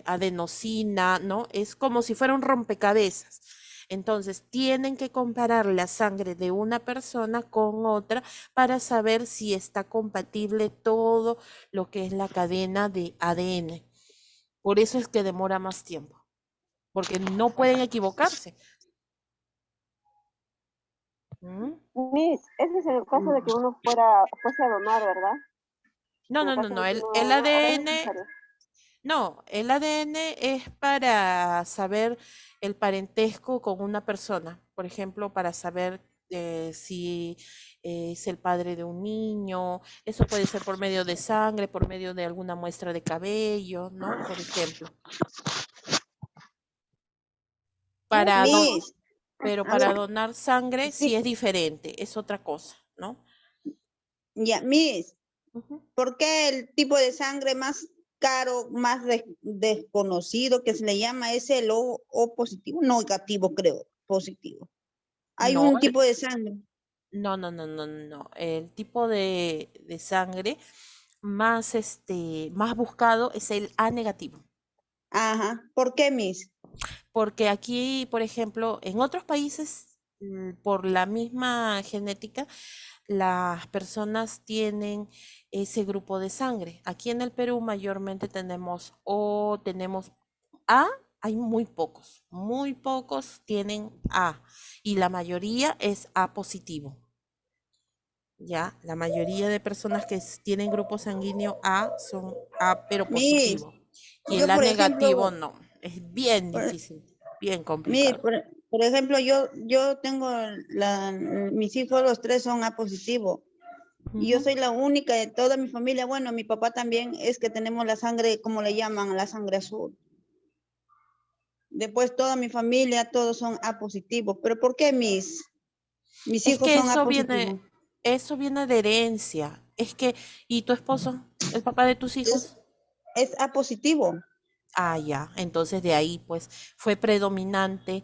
adenosina, ¿no? Es como si fuera un rompecabezas. Entonces, tienen que comparar la sangre de una persona con otra para saber si está compatible todo lo que es la cadena de ADN. Por eso es que demora más tiempo, porque no pueden equivocarse. ¿Mm? Miss, ese es el caso de que uno fuese a donar, ¿verdad? No, En el no, no, caso no. de que El, uno el dona, o es ADN, necesario. no, el ADN es para saber el parentesco con una persona. Por ejemplo, para saber si es el padre de un niño. Eso puede ser por medio de sangre, por medio de alguna muestra de cabello, ¿no? Por ejemplo. Para don- Miss, pero a ver, para donar sangre sí sí, es diferente, es otra cosa, ¿no? ya, Miss, Ujú. ¿por qué el tipo de sangre más caro, más desconocido que se le llama es el O positivo? No, negativo, creo, positivo. Hay No, un tipo de sangre. no, no, no, no, no. El tipo de sangre más, más buscado es el A negativo. Ajá, ¿por qué, Miss? Porque aquí, por ejemplo, en otros países, por la misma genética, las personas tienen ese grupo de sangre. Aquí en el Perú mayormente tenemos O, tenemos A, hay muy pocos tienen A y la mayoría es A positivo. Ya, la mayoría de personas que tienen grupo sanguíneo A son A pero Miss, positivo y el yo A por negativo ejemplo, no. Es bien por, difícil, bien Miss, complicado. por ejemplo, yo tengo mis hijos, los tres son A positivo. Y yo Ujú. soy la única de toda mi familia, bueno, mi papá también es que tenemos la sangre, como le llaman, la sangre azul. Después toda mi familia, todos son A positivos. ¿Pero por qué mis Es hijos que son A positivos? eso viene de herencia. Es que, ¿y tu esposo, el papá de tus Es, hijos? es A positivo. Ah, ya. Entonces de ahí, pues, fue predominante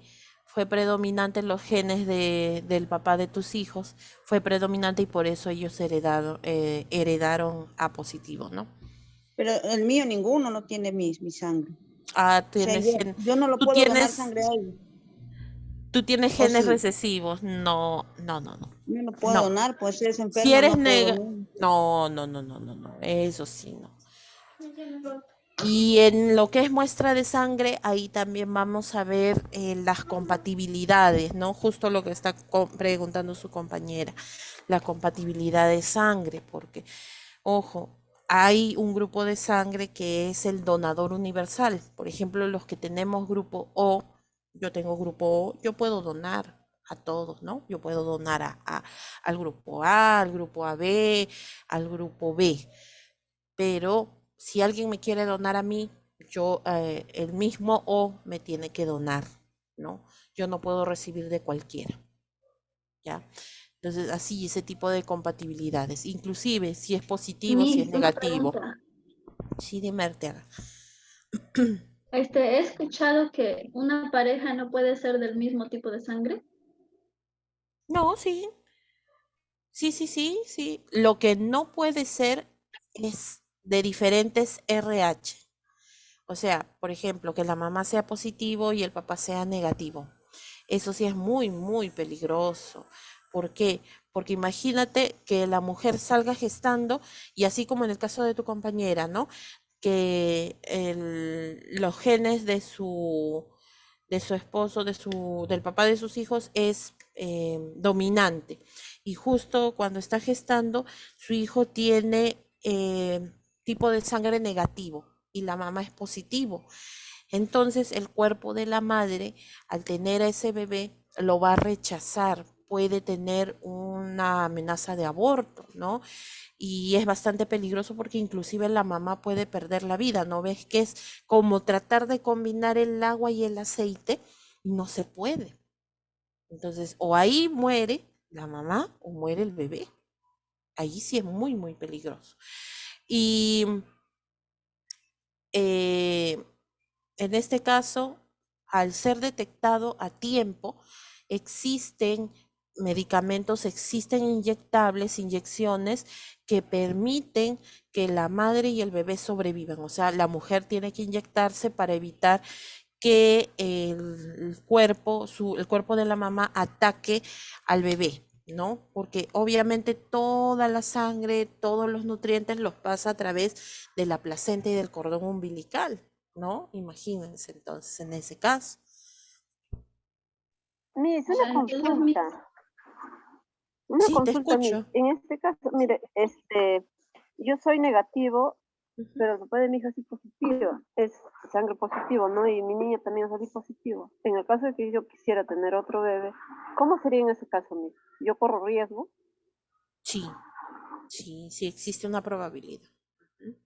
los genes del papá de tus hijos, fue predominante y por eso ellos heredaron A positivo, ¿no? Pero el mío ninguno no tiene mi sangre. Ah, O sea, yo no lo tú puedo donar tienes, sangre a él. tú tienes O genes sí, recesivos. No, no, no, no. yo no puedo No. donar, pues si es Si enfermo eres no puedo nega, donar. no, no, no, no, no, no. Eso sí, no. Y en lo que es muestra de sangre, ahí también vamos a ver las compatibilidades, ¿no? Justo lo que está preguntando su compañera, la compatibilidad de sangre, porque, ojo, hay un grupo de sangre que es el donador universal. Por ejemplo, los que tenemos grupo O, yo tengo grupo O, yo puedo donar a todos, ¿no? Yo puedo donar al grupo A, al grupo AB, al grupo B, pero si alguien me quiere donar a mí, el mismo O me tiene que donar, ¿no? Yo no puedo recibir de cualquiera, ¿ya? Entonces, así, ese tipo de compatibilidades, inclusive si es positivo, si es Miss, una negativo. pregunta. Sí, dime, Arteaga. He escuchado que una pareja no puede ser del mismo tipo de sangre. No, sí, sí, sí, sí, sí. Lo que no puede ser es de diferentes RH. O sea, por ejemplo, que la mamá sea positivo y el papá sea negativo. Eso sí es muy, muy peligroso. ¿Por qué? Porque imagínate que la mujer salga gestando y así como en el caso de tu compañera, ¿no? Que los genes de su esposo, del papá de sus hijos es dominante. Y justo cuando está gestando, su hijo tiene tipo de sangre negativo y la mamá es positivo. Entonces el cuerpo de la madre, al tener a ese bebé, lo va a rechazar, puede tener una amenaza de aborto, ¿no? Y es bastante peligroso porque inclusive la mamá puede perder la vida, ¿no ves? Que es como tratar de combinar el agua y el aceite y no se puede. Entonces, o ahí muere la mamá o muere el bebé. Ahí sí es muy, muy peligroso. Y en este caso, al ser detectado a tiempo, existen medicamentos, existen inyectables, inyecciones que permiten que la madre y el bebé sobrevivan. O sea, la mujer tiene que inyectarse para evitar que el cuerpo de la mamá ataque al bebé, ¿no? Porque obviamente toda la sangre, todos los nutrientes los pasa a través de la placenta y del cordón umbilical, ¿no? Imagínense entonces en ese caso. Miss, O sea, una entonces, Miss, consulta. Una Sí, te consulta, Miss. escucho. En este caso, mire, yo soy negativo, Ujú. pero el papá de mi hija sí positivo, es sangre positivo, ¿no? Y mi niña también es positivo. En el caso de que yo quisiera tener otro bebé, ¿cómo sería en ese caso, Miss? ¿Yo corro riesgo? Sí, sí existe una probabilidad. Ujú.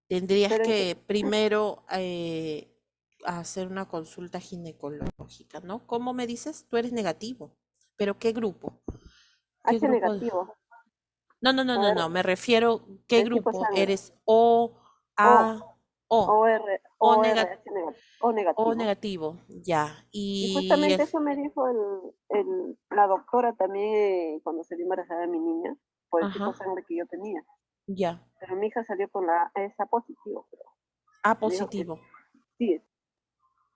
Tendrías Pero en que primero hacer una consulta ginecológica, ¿no? ¿Cómo me dices? Tú eres negativo. ¿Pero qué grupo? ¿Qué H grupo? negativo, a ver, No, me refiero, ¿qué el tipo grupo? sangre, ¿Eres O, O, A, O, O, O, R, H negativo, O O negativo. negativo? Ya. Y Y justamente eso me dijo la doctora también cuando se dio embarazada mi niña, por el tipo de ajá, sangre que yo tenía. ya. Pero mi hija salió con esa positivo, pero A me dijo que positivo. sí.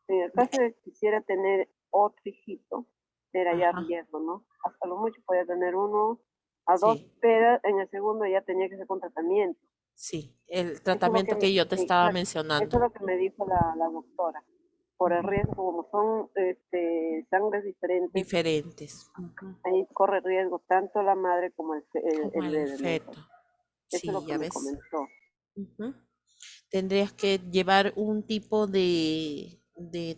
En el Ya, caso de que quisiera tener otro hijito, era ya ajá, riesgo, ¿no? Hasta lo mucho podía tener uno a dos, sí, pero en el segundo ya tenía que ser con tratamiento. sí. El Eso es lo que, tratamiento que yo te estaba exacto, eso es mencionando. lo que me dijo la doctora. Por el Ujú. riesgo, como son sangres diferentes, Diferentes. Ujú. ahí corre riesgo tanto la madre como Como el el bebé, me dijo. feto. Eso es Sí, lo que ya me ves. comentó. Ujú. Tendrías que llevar un tipo de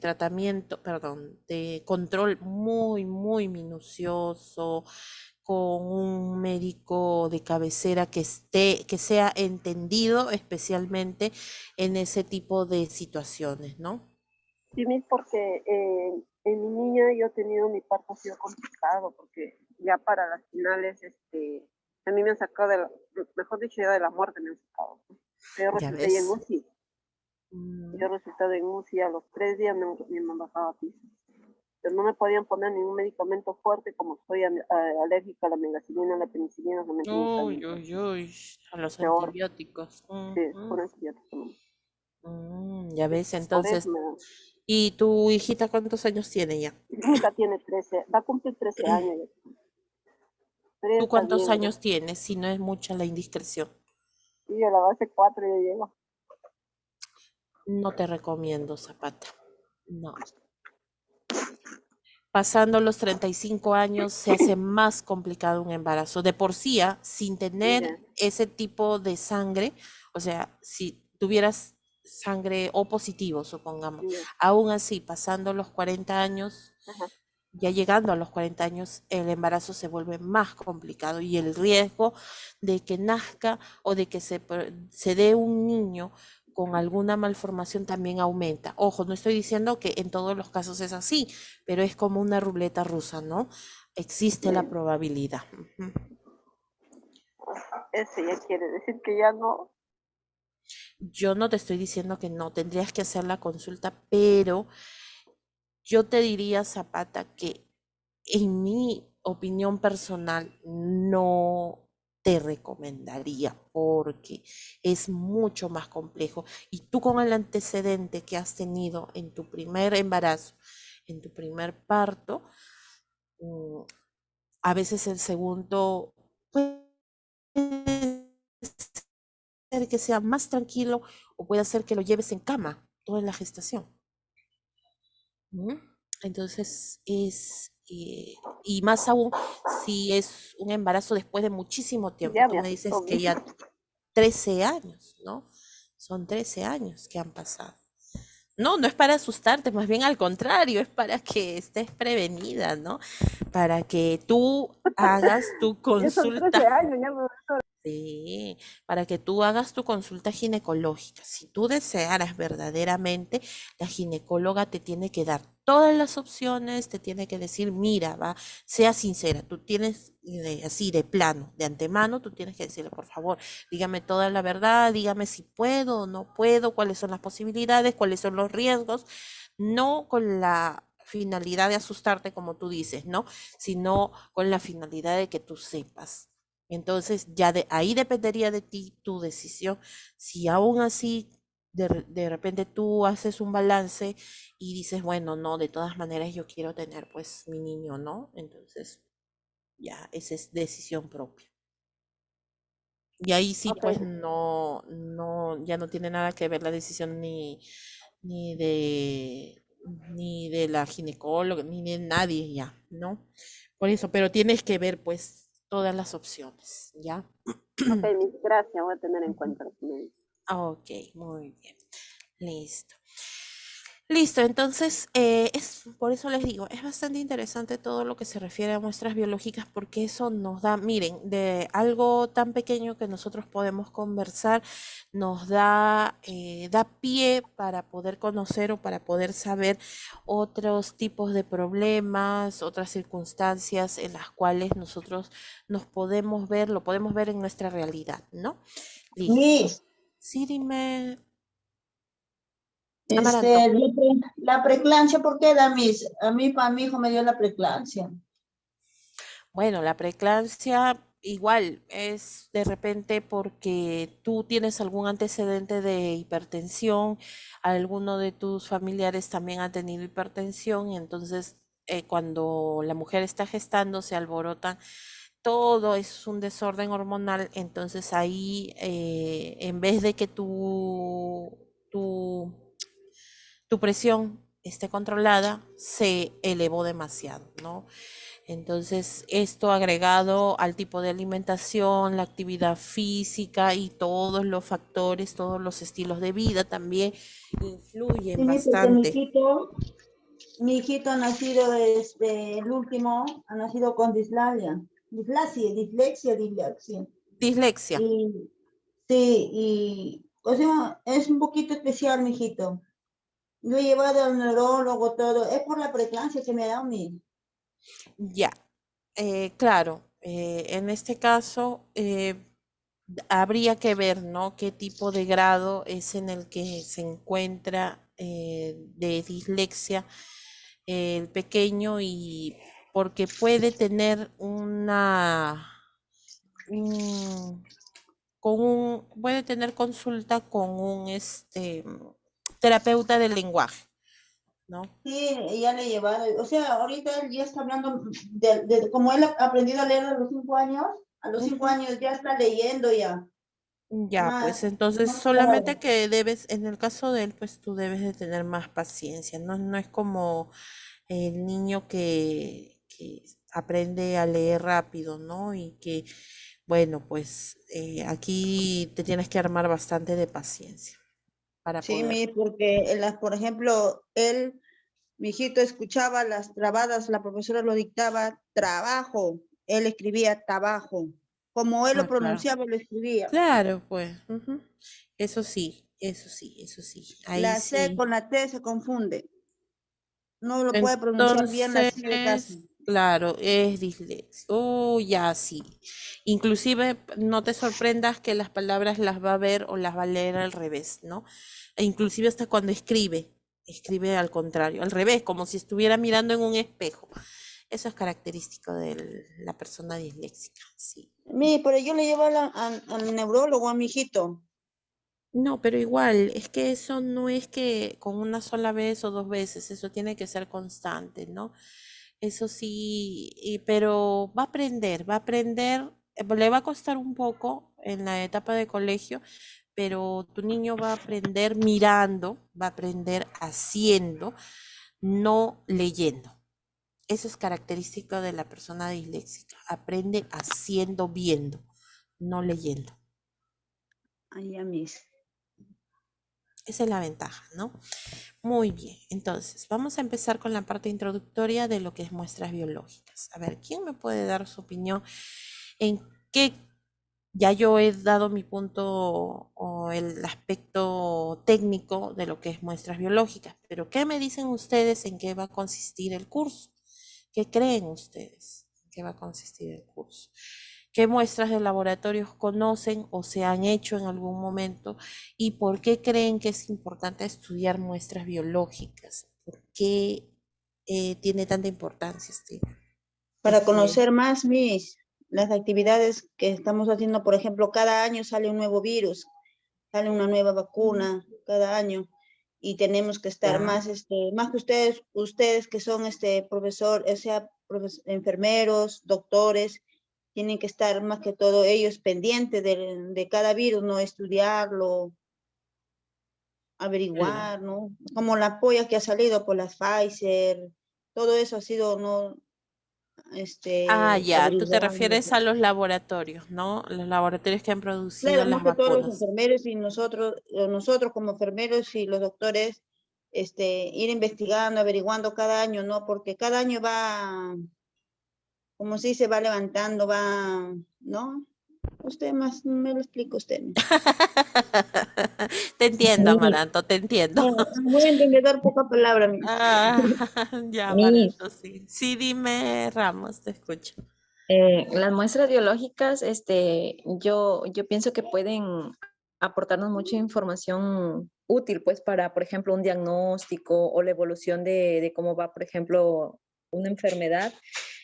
tratamiento, perdón, de control muy minucioso, con un médico de cabecera que sea entendido especialmente en ese tipo de situaciones, ¿no? Sí, mis, porque en mi niña yo he tenido mi parto ha sido complicado, porque ya para las finales, a mí me han sacado mejor dicho, ya de la muerte me han sacado. Yo Ya resulté ya en ves. UCI. Mm, Yo he resultado en UCI a los 3 días me han bajado a piso. Pero no me podían poner ningún medicamento fuerte como soy alérgica a la megacilina, a la penicilina, la Uy, metilmethacilina. uy, uy, a los Peor, antibióticos. sí, Ujú. por antibióticos. Ya ves, Por eso entonces, me, ¿y tu hijita cuántos años tiene ya? mi hija tiene 13, va a cumplir 13 años. Pero ella ¿Tú está cuántos bien, años tienes? Si no es mucha la indiscreción. y a la base 4 ya llego. No te recomiendo, Zapata. No. Pasando los 35 años se hace más complicado un embarazo. De por sí, sin Ya, tener ese tipo de sangre, o sea, si tuvieras sangre O positivo, supongamos, ya, aún así, pasando los 40 años, ajá. ya llegando a los 40 años, el embarazo se vuelve más complicado y el riesgo de que nazca o de que se dé un niño con alguna malformación también aumenta. Ojo, no estoy diciendo que en todos los casos es así, pero es como una ruleta rusa, ¿no? Existe la probabilidad. Ujú. Eso ya quiere decir que ya no. Yo no te estoy diciendo que no, tendrías que hacer la consulta, pero yo te diría, Zapata, que en mi opinión personal no te recomendaría porque es mucho más complejo. Y tú con el antecedente que has tenido en tu primer embarazo, en tu primer parto, mm, a veces el segundo puede ser que sea más tranquilo o puede ser que lo lleves en cama toda la gestación. ¿Mm? Entonces y más aún si es un embarazo después de muchísimo tiempo. Ya Tú me me dices asustó, que mija. ya 13 años, ¿no? Son 13 años que han pasado. No, no es para asustarte, más bien al contrario, es para que estés prevenida, ¿no? Para que tú hagas tu Ya son 13 consulta. años, ya me Sí, para que tú hagas tu consulta ginecológica. Si tú desearas verdaderamente, la ginecóloga te tiene que dar todas las opciones, te tiene que decir, mira, va, sea sincera, tú tienes así de plano, de antemano, tú tienes que decirle, por favor, dígame toda la verdad, dígame si puedo o no puedo, cuáles son las posibilidades, cuáles son los riesgos, no con la finalidad de asustarte, como tú dices, ¿no? Sino con la finalidad de que tú sepas. Entonces, ya de ahí dependería de ti tu decisión. Si aún así de repente tú haces un balance y dices, bueno, no, de todas maneras yo quiero tener pues mi niño, ¿no? Entonces, ya, esa es decisión propia. Y ahí sí, Ok, pues ya no tiene nada que ver la decisión ni de, ni de la ginecóloga, ni de nadie ya, ¿no? Por eso, pero tienes que ver pues todas las opciones, ¿ya? ok, Miss, gracias, voy a tener en cuenta lo que me dice. Ok, muy bien. Listo. Listo, entonces, por eso les digo, es bastante interesante todo lo que se refiere a muestras biológicas porque eso nos da, miren, de algo tan pequeño que nosotros podemos conversar, nos da pie para poder conocer o para poder saber otros tipos de problemas, otras circunstancias en las cuales nosotros nos podemos ver, lo podemos ver en nuestra realidad, ¿no? Listo. Miss, Sí, dime, Amaranto. la preeclampsia, ¿por qué da Miss? A mí, para mi hijo me dio la preeclampsia. Bueno, la preeclampsia igual es de repente porque tú tienes algún antecedente de hipertensión, alguno de tus familiares también ha tenido hipertensión y entonces cuando la mujer está gestando se alborota todo, es un desorden hormonal, entonces ahí en vez de que tu presión esté controlada, se elevó demasiado, ¿no? Entonces, esto agregado al tipo de alimentación, la actividad física y todos los factores, todos los estilos de vida también influyen Sí, porque bastante. mi hijito ha nacido, el último, ha nacido con dislexia. Dislexia. Y sí, o sea, es un poquito especial, mi hijito. Lo he llevado al neurólogo, todo. Es por la preeclampsia que me da mi. Ya, claro, en este caso habría que ver, ¿no? Qué tipo de grado es en el que se encuentra de dislexia el pequeño y porque puede tener un- puede tener consulta con un terapeuta del lenguaje, ¿no? Sí, ya le he llevado. O sea, ahorita él ya está hablando, como él ha aprendido a leer a los cinco Ujú. años ya está leyendo ya. Ya, Más, pues entonces más claro. solamente que debes, en el caso de él, pues tú debes de tener más paciencia, no, no es como el niño que aprende a leer rápido, ¿no? Y que, bueno, pues aquí te tienes que armar bastante de paciencia para Sí, poder. porque, por ejemplo, mi hijito escuchaba las trabadas, la profesora lo dictaba, trabajo, él escribía trabajo. Como él lo Ah, claro. pronunciaba, lo escribía. Claro, pues. Ujú. Eso sí, eso sí, eso sí. Ahí La C sí. con la T se confunde. No lo puede pronunciar bien la C de casa. Entonces, claro, es dislexia. Oh, ya sí. Inclusive no te sorprendas que las palabras las va a ver o las va a leer al revés, ¿no? E inclusive hasta cuando escribe al contrario, al revés, como si estuviera mirando en un espejo. Eso es característico de la persona disléxica, sí. Pero yo le llevo al neurólogo a mi hijito. No, pero igual, es que eso no es que con una sola vez o dos veces, eso tiene que ser constante, ¿no? Eso sí, pero va a aprender, le va a costar un poco en la etapa de colegio, pero tu niño va a aprender mirando, va a aprender haciendo, no leyendo. Eso es característico de la persona disléxica. Aprende haciendo, viendo, no leyendo. Ay, a mis. Esa es la ventaja, ¿no? Muy bien, entonces vamos a empezar con la parte introductoria de lo que es muestras biológicas. A ver, ¿quién me puede dar su opinión en qué Ya yo he dado mi punto o el aspecto técnico de lo que es muestras biológicas, pero ¿qué me dicen ustedes en qué va a consistir el curso? ¿Qué creen ustedes en qué va a consistir el curso? ¿Qué muestras de laboratorios conocen o se han hecho en algún momento? ¿Y por qué creen que es importante estudiar muestras biológicas? ¿Por qué tiene tanta importancia Para este? conocer más las actividades que estamos haciendo, por ejemplo, cada año sale un nuevo virus, sale una nueva vacuna cada año y tenemos que estar Ya. más, más que ustedes que son profesor, o sea, enfermeros, doctores, tienen que estar más que todo ellos pendientes de cada virus, ¿no? Estudiarlo, Claro. averiguar, ¿no? Como la polla que ha salido por las Pfizer, todo eso ha sido, ¿no? Ah, ya, tú te Averiguando. refieres a los laboratorios, ¿no? Los laboratorios que han producido Claro, las más que todos los vacunas. enfermeros y nosotros como enfermeros y los doctores, ir investigando, averiguando cada año, ¿no? Porque cada año va, como se dice, va levantando, va, ¿no? Usted más, me lo explica usted, ¿no? Te entiendo, Miss, Amaranto, te entiendo. Muy entendedor, poca palabra, Ah, ya, Miss, Amaranto, sí. Sí, dime, Ramos, te escucho. las muestras biológicas, yo pienso que pueden aportarnos mucha información útil, pues, para, por ejemplo, un diagnóstico o la evolución de cómo va, por ejemplo, una enfermedad,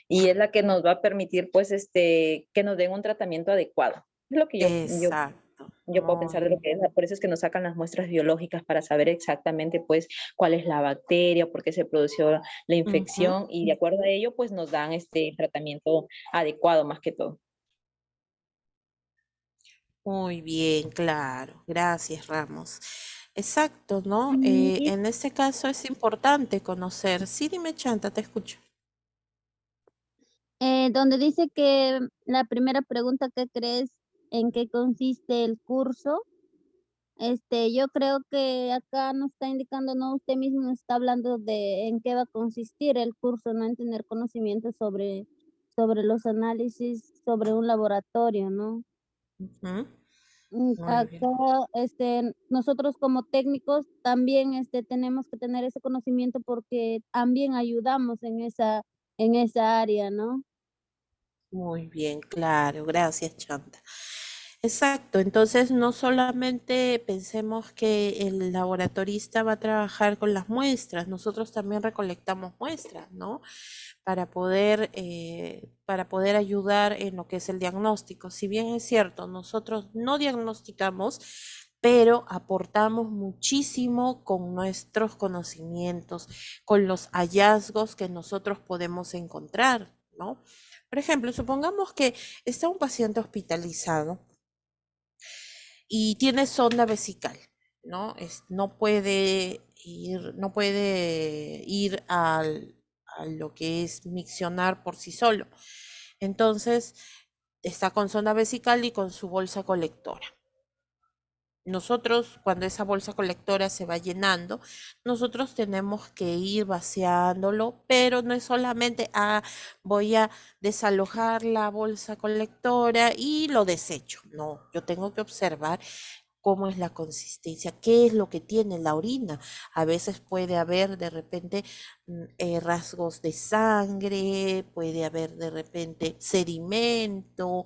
y es la que nos va a permitir, pues, que nos den un tratamiento adecuado. Es lo que Exacto, yo puedo pensar de lo muy que es, por eso es que nos sacan las muestras biológicas para saber exactamente pues cuál es la bacteria, por qué se produjo la ujú, infección y de acuerdo a ello pues nos dan este tratamiento adecuado más que todo. muy bien, claro. Gracias, Ramos. Exacto, ¿no? Miss, En este caso es importante conocer. Sí, dime, Chanta, te escucho. donde dice que la primera pregunta que crees en qué consiste el curso, yo creo que acá nos está indicando, no, usted mismo nos está hablando de en qué va a consistir el curso, no en tener conocimiento sobre los análisis, sobre un laboratorio, ¿no? Ujú, muy Acá, bien. nosotros como técnicos también, tenemos que tener ese conocimiento porque también ayudamos en esa área, ¿no? Muy bien, claro, gracias, Chanta. Exacto, entonces no solamente pensemos que el laboratorista va a trabajar con las muestras, nosotros también recolectamos muestras, ¿no? Para poder ayudar en lo que es el diagnóstico. Si bien es cierto, nosotros no diagnosticamos, pero aportamos muchísimo con nuestros conocimientos, con los hallazgos que nosotros podemos encontrar, ¿no? Por ejemplo, supongamos que está un paciente hospitalizado y tiene sonda vesical, ¿no? No puede ir a lo que es miccionar por sí solo. Entonces, está con sonda vesical y con su bolsa colectora. Nosotros, cuando esa bolsa colectora se va llenando, nosotros tenemos que ir vaciándolo, pero no es solamente, voy a desalojar la bolsa colectora y lo desecho. No, yo tengo que observar cómo es la consistencia, qué es lo que tiene la orina. A veces puede haber de repente rasgos de sangre, puede haber de repente sedimento,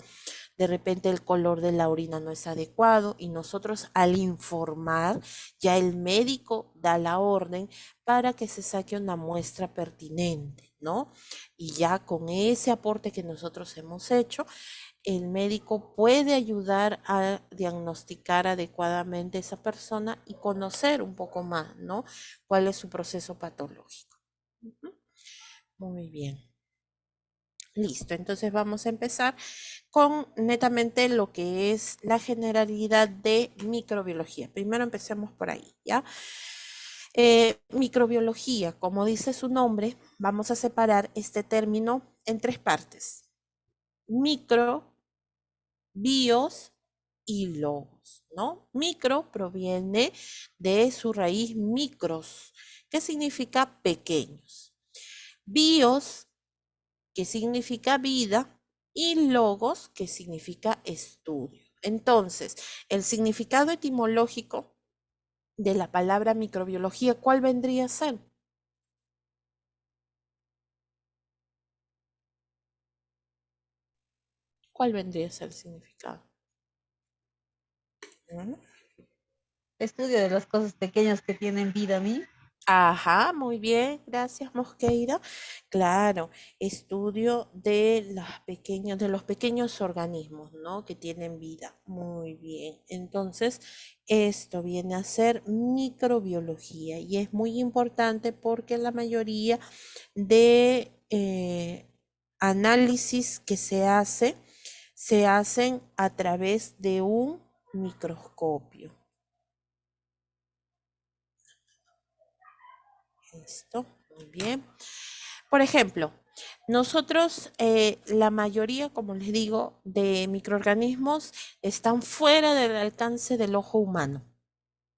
de repente el color de la orina no es adecuado y nosotros al informar, ya el médico da la orden para que se saque una muestra pertinente, ¿no? Y ya con ese aporte que nosotros hemos hecho, el médico puede ayudar a diagnosticar adecuadamente a esa persona y conocer un poco más, ¿no? Cuál es su proceso patológico. Ujú. Muy bien. Listo, entonces vamos a empezar con netamente lo que es la generalidad de microbiología. Primero empecemos por ahí, ¿ya? Microbiología, como dice su nombre, vamos a separar este término en tres partes. Micro, bios y logos, ¿no? Micro proviene de su raíz micros, que significa pequeños. Bios, que significa vida, y logos, que significa estudio. Entonces, el significado etimológico de la palabra microbiología, ¿cuál vendría a ser? ¿Cuál vendría a ser el significado? ¿Mm? Estudio de las cosas pequeñas que tienen vida a mí. Ajá, muy bien, gracias Mosqueira. Claro, estudio de de los pequeños organismos, ¿no? Que tienen vida. Muy bien. Entonces, esto viene a ser microbiología y es muy importante porque la mayoría de análisis que se hacen a través de un microscopio. Listo, muy bien. Por ejemplo, nosotros, la mayoría, como les digo, de microorganismos están fuera del alcance del ojo humano.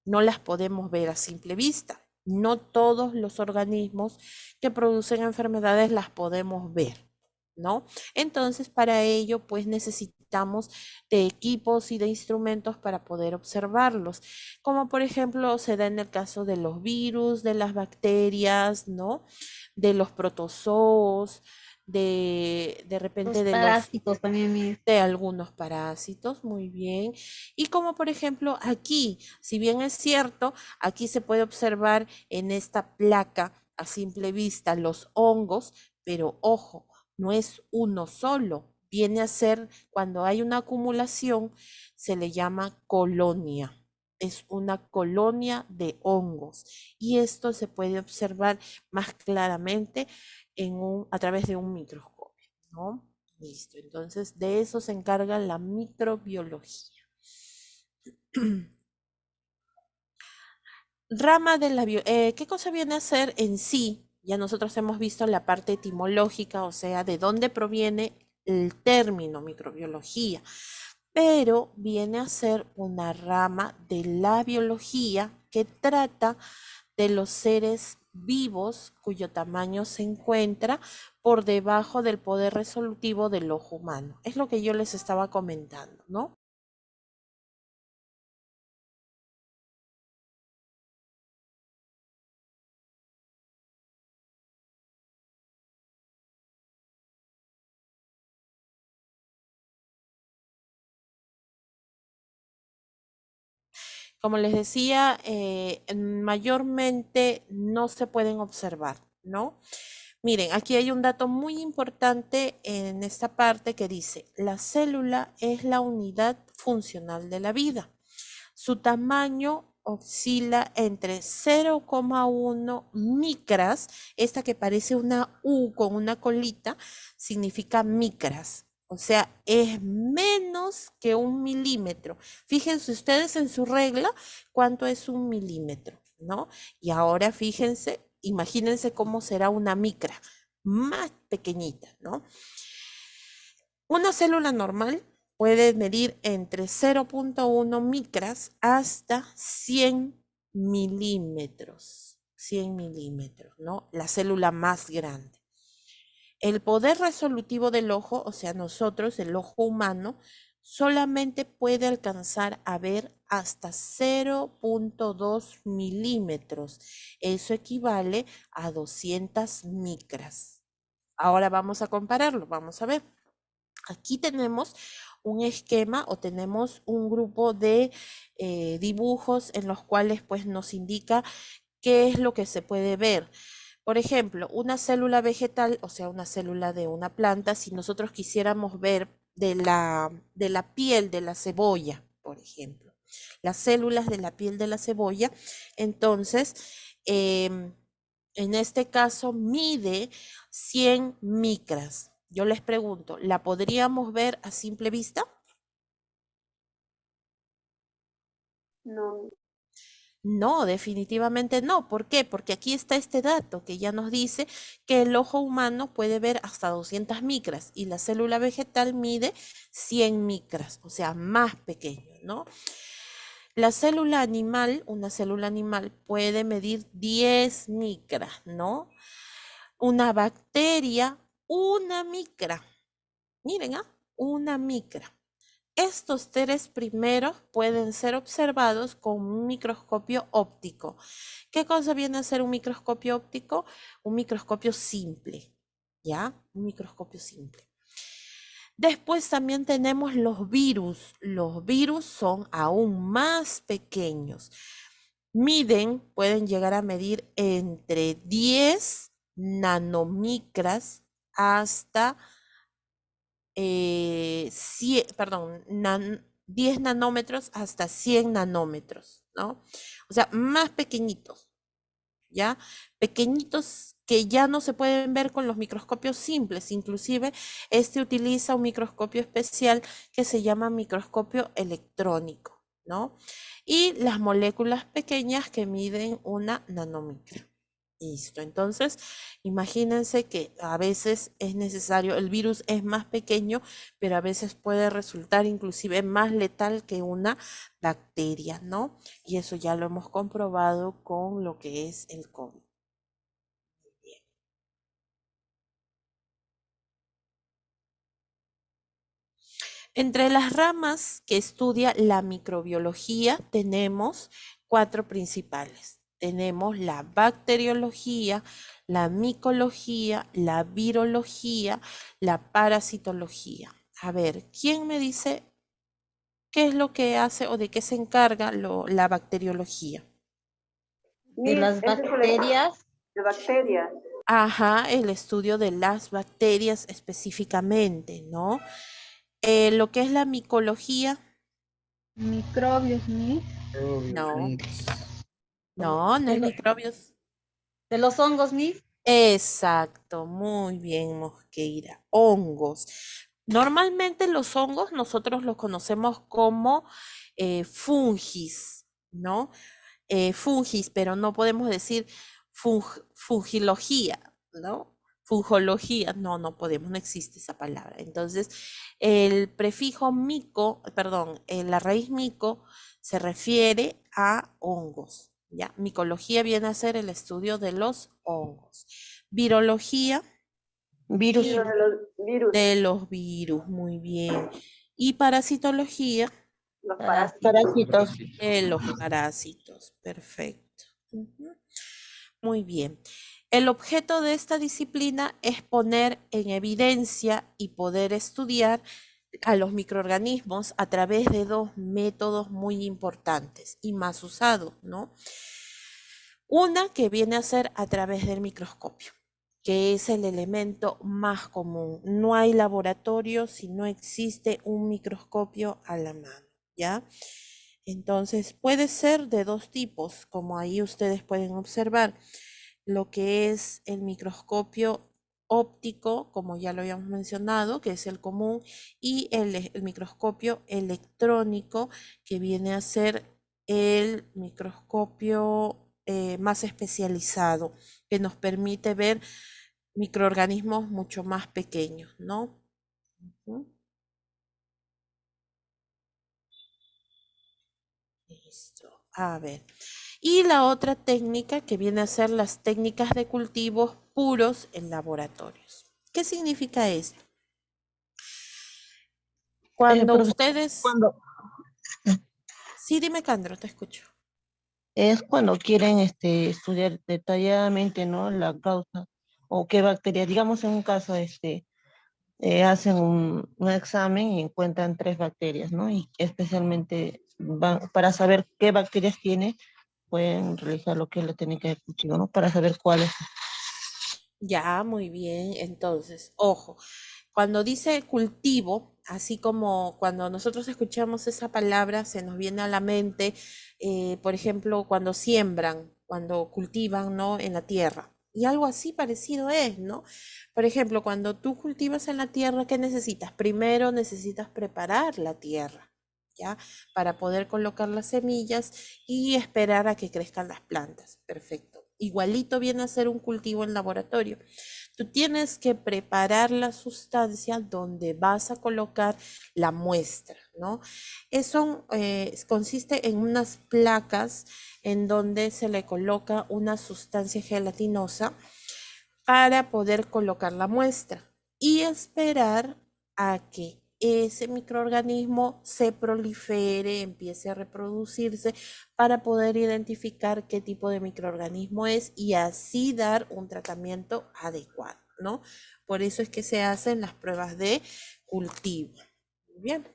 No las podemos ver a simple vista. No todos los organismos que producen enfermedades las podemos ver, ¿no? Entonces, para ello, pues necesitamos de equipos y de instrumentos para poder observarlos, como por ejemplo se da en el caso de los virus, de las bacterias, ¿no? De los protozoos, de repente Los parásitos también. de algunos parásitos, muy bien. Y como por ejemplo aquí, si bien es cierto, aquí se puede observar en esta placa a simple vista los hongos, pero ojo, no es uno solo. Viene a ser, cuando hay una acumulación, se le llama colonia. Es una colonia de hongos. Y esto se puede observar más claramente a través de un microscopio, ¿no? Listo, entonces de eso se encarga la microbiología. Rama de la ¿qué cosa viene a ser en sí? Ya nosotros hemos visto la parte etimológica, o sea, de dónde proviene el término microbiología, pero viene a ser una rama de la biología que trata de los seres vivos cuyo tamaño se encuentra por debajo del poder resolutivo del ojo humano. Es lo que yo les estaba comentando, ¿no? Como les decía, mayormente no se pueden observar, ¿no? Miren, aquí hay un dato muy importante en esta parte que dice, la célula es la unidad funcional de la vida. Su tamaño oscila entre 0,1 micras, esta que parece una U con una colita, significa micras. O sea, es menos que 1 milímetro. Fíjense ustedes en su regla cuánto es 1 milímetro, ¿no? Y ahora fíjense, imagínense cómo será una micra, más pequeñita, ¿no? Una célula normal puede medir entre 0,1 micras hasta 100 milímetros. 100 milímetros, ¿no? La célula más grande. El poder resolutivo del ojo, o sea, nosotros, el ojo humano, solamente puede alcanzar a ver hasta 0,2 milímetros. Eso equivale a 200 micras. Ahora vamos a compararlo, vamos a ver. Aquí tenemos un esquema o tenemos un grupo de dibujos en los cuales pues nos indica qué es lo que se puede ver. Por ejemplo, una célula vegetal, o sea, una célula de una planta, si nosotros quisiéramos ver de la piel de la cebolla, por ejemplo, las células de la piel de la cebolla, entonces, en este caso mide 100 micras. Yo les pregunto, ¿la podríamos ver a simple vista? No. No, definitivamente no. ¿Por qué? Porque aquí está este dato que ya nos dice que el ojo humano puede ver hasta 200 micras y la célula vegetal mide 100 micras, o sea, más pequeño, ¿no? La célula animal, una célula animal puede medir 10 micras, ¿no? Una bacteria, 1 micra. Miren, una micra. Estos 3 primeros pueden ser observados con un microscopio óptico. ¿Qué cosa viene a ser un microscopio óptico? Un microscopio simple, ¿ya? Un microscopio simple. Después también tenemos los virus. Los virus son aún más pequeños. Pueden llegar a medir entre 10 nanomicras hasta 10 nanómetros hasta 100 nanómetros, ¿no? O sea, más pequeñitos, ¿ya? Pequeñitos que ya no se pueden ver con los microscopios simples. Inclusive, este utiliza un microscopio especial que se llama microscopio electrónico, ¿no? Y las moléculas pequeñas que miden una nanomicra. Listo. Entonces, imagínense que a veces es necesario, el virus es más pequeño, pero a veces puede resultar inclusive más letal que una bacteria, ¿no? Y eso ya lo hemos comprobado con lo que es el COVID. Entre las ramas que estudia la microbiología tenemos 4 principales. Tenemos la bacteriología, la micología, la virología, la parasitología. A ver, ¿quién me dice qué es lo que hace o de qué se encarga la bacteriología? De las bacterias. De bacterias. Ajá, el estudio de las bacterias específicamente, ¿no? Lo que es la micología. Microbios, Miss. No. No, no es microbios. De los hongos, Miss. Exacto, muy bien, Mosqueira. Hongos. Normalmente los hongos nosotros los conocemos como fungis, ¿no? Fungis, pero no podemos decir fungilogía, ¿no? Fungología, no podemos, no existe esa palabra. Entonces, el prefijo mico, perdón, la raíz mico se refiere a hongos, ¿ya? Micología viene a ser el estudio de los hongos. Virología. Virus. De los virus, muy bien. Y parasitología. Los parásitos. De los parásitos, perfecto. Muy bien. El objeto de esta disciplina es poner en evidencia y poder estudiar a los microorganismos a través de 2 métodos muy importantes y más usados, ¿no? Una que viene a ser a través del microscopio, que es el elemento más común. No hay laboratorio si no existe un microscopio a la mano, ¿ya? Entonces, puede ser de 2 tipos, como ahí ustedes pueden observar, lo que es el microscopio óptico, como ya lo habíamos mencionado, que es el común, y el microscopio electrónico, que viene a ser el microscopio más especializado, que nos permite ver microorganismos mucho más pequeños, ¿no? Listo. A ver. Y la otra técnica que viene a ser las técnicas de cultivos puros en laboratorios. ¿Qué significa esto? Cuando ustedes... Sí, dime, Candro, te escucho. Es cuando quieren estudiar detalladamente, ¿no? La causa o qué bacteria, digamos en un caso, hacen un examen y encuentran 3 bacterias, ¿no? Y especialmente para saber qué bacterias tiene, pueden realizar lo que es la técnica de cultivo, ¿no? Para saber cuáles. Ya, muy bien. Entonces, ojo, cuando dice cultivo, así como cuando nosotros escuchamos esa palabra, se nos viene a la mente, por ejemplo, cuando siembran, cuando cultivan, ¿no? En la tierra. Y algo así parecido es, ¿no? Por ejemplo, cuando tú cultivas en la tierra, ¿qué necesitas? Primero necesitas preparar la tierra, ¿ya? Para poder colocar las semillas y esperar a que crezcan las plantas. Perfecto. Igualito viene a ser un cultivo en laboratorio. Tú tienes que preparar la sustancia donde vas a colocar la muestra, ¿no? Eso consiste en unas placas en donde se le coloca una sustancia gelatinosa para poder colocar la muestra y esperar a que ese microorganismo se prolifere, empiece a reproducirse para poder identificar qué tipo de microorganismo es y así dar un tratamiento adecuado, ¿no? Por eso es que se hacen las pruebas de cultivo. Muy bien.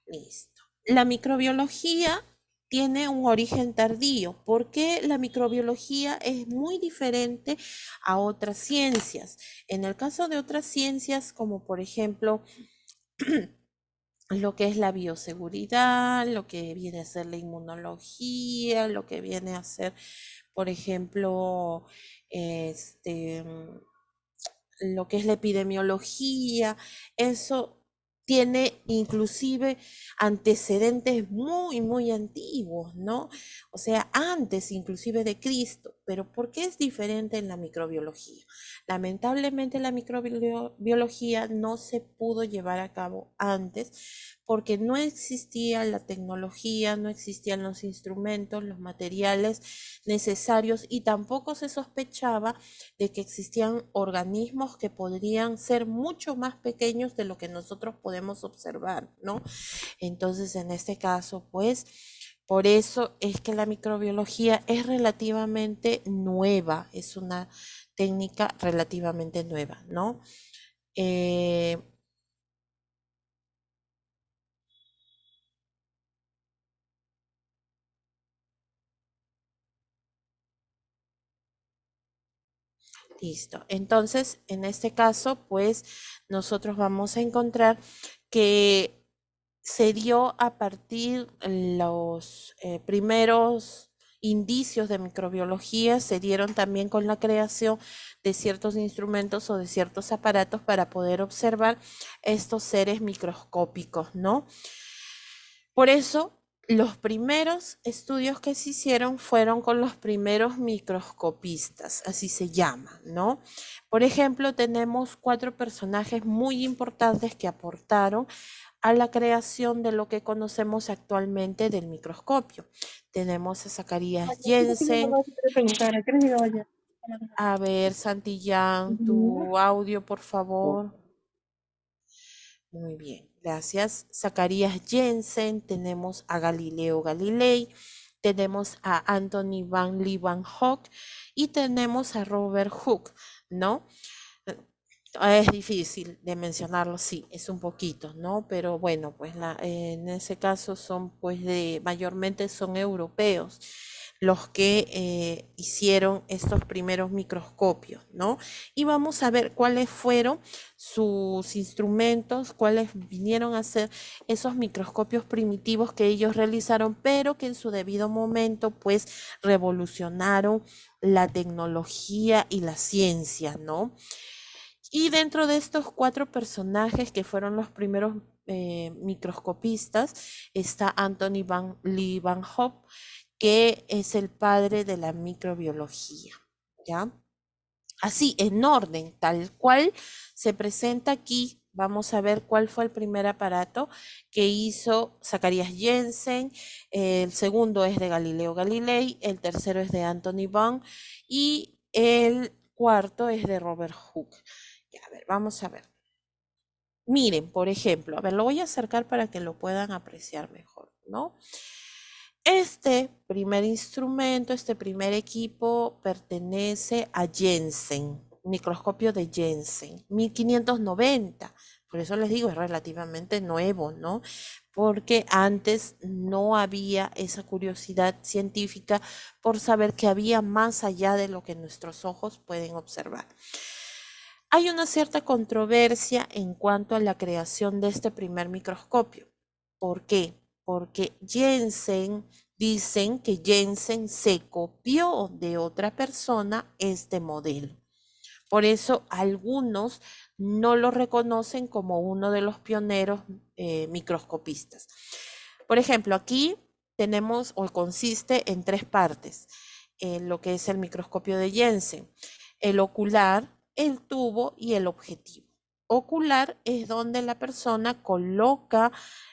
Listo. La microbiología tiene un origen tardío, porque la microbiología es muy diferente a otras ciencias. En el caso de otras ciencias, como por ejemplo lo que es la bioseguridad, lo que viene a ser la inmunología, lo que viene a ser, por ejemplo, lo que es la epidemiología, eso tiene inclusive antecedentes muy, muy antiguos, ¿no? O sea, antes inclusive de Cristo. Pero ¿por qué es diferente en la microbiología? Lamentablemente la microbiología no se pudo llevar a cabo antes porque no existía la tecnología, no existían los instrumentos, los materiales necesarios y tampoco se sospechaba de que existían organismos que podrían ser mucho más pequeños de lo que nosotros podemos observar, ¿no? Entonces, en este caso, pues, por eso es que la microbiología es relativamente nueva, es una técnica relativamente nueva, ¿no? Listo. Entonces, en este caso, pues nosotros vamos a encontrar que se dio a partir los primeros indicios de microbiología, se dieron también con la creación de ciertos instrumentos o de ciertos aparatos para poder observar estos seres microscópicos, ¿no? Por eso, los primeros estudios que se hicieron fueron con los primeros microscopistas, así se llama, ¿no? Por ejemplo, tenemos 4 personajes muy importantes que aportaron a la creación de lo que conocemos actualmente del microscopio. Tenemos a Zacarías Jensen. A ver, Santillán, tu audio, por favor. Muy bien, gracias. Zacarías Jensen, tenemos a Galileo Galilei, tenemos a Anthony van Leeuwenhoek y tenemos a Robert Hooke, ¿no? Es difícil de mencionarlo, sí, es un poquito, ¿no? Pero bueno, pues en ese caso son, pues, mayormente son europeos los que hicieron estos primeros microscopios, ¿no? Y vamos a ver cuáles fueron sus instrumentos, cuáles vinieron a ser esos microscopios primitivos que ellos realizaron, pero que en su debido momento, pues, revolucionaron la tecnología y la ciencia, ¿no? Y dentro de estos 4 personajes que fueron los primeros microscopistas está Anthony van Leeuwenhoek, que es el padre de la microbiología, ¿ya? Así, en orden, tal cual se presenta aquí, vamos a ver cuál fue el primer aparato que hizo Zacarías Jensen, el segundo es de Galileo Galilei, el tercero es de Anthony van y el cuarto es de Robert Hooke. A ver, vamos a ver. Miren, por ejemplo, a ver, lo voy a acercar para que lo puedan apreciar mejor, ¿no? Este primer instrumento, este primer equipo pertenece a Jensen, microscopio de Jensen, 1590. Por eso les digo, es relativamente nuevo, ¿no? Porque antes no había esa curiosidad científica por saber que había más allá de lo que nuestros ojos pueden observar. Hay una cierta controversia en cuanto a la creación de este primer microscopio. ¿Por qué? Porque dicen que Jensen se copió de otra persona este modelo. Por eso algunos no lo reconocen como uno de los pioneros microscopistas. Por ejemplo, aquí tenemos o consiste en 3 partes, lo que es el microscopio de Jensen, el ocular, el tubo y el objetivo, ocular es donde la persona coloca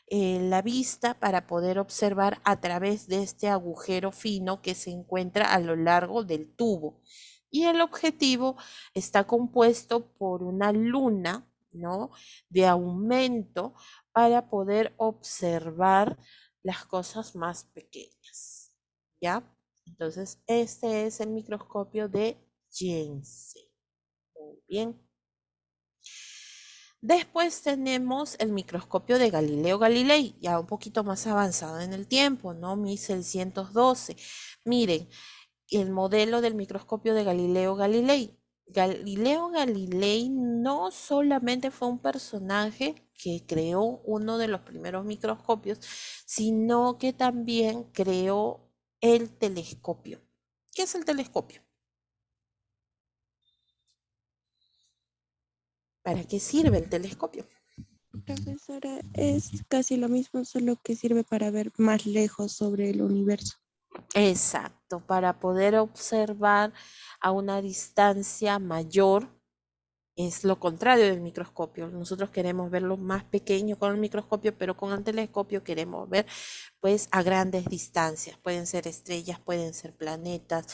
la vista para poder observar a través de este agujero fino que se encuentra a lo largo del tubo. Y el objetivo está compuesto por una luna, ¿no?, de aumento para poder observar las cosas más pequeñas, ¿ya? Entonces, este es el microscopio de Jensen. Muy bien. Después tenemos el microscopio de Galileo Galilei, ya un poquito más avanzado en el tiempo, ¿no? 1612. Miren, el modelo del microscopio de Galileo Galilei. Galileo Galilei no solamente fue un personaje que creó uno de los primeros microscopios, sino que también creó el telescopio. ¿Qué es el telescopio? ¿Para qué sirve el telescopio? Profesora, es casi lo mismo, solo que sirve para ver más lejos sobre el universo. Exacto, para poder observar a una distancia mayor. Es lo contrario del microscopio. Nosotros queremos verlo más pequeño con el microscopio, pero con el telescopio queremos ver pues a grandes distancias. Pueden ser estrellas, pueden ser planetas,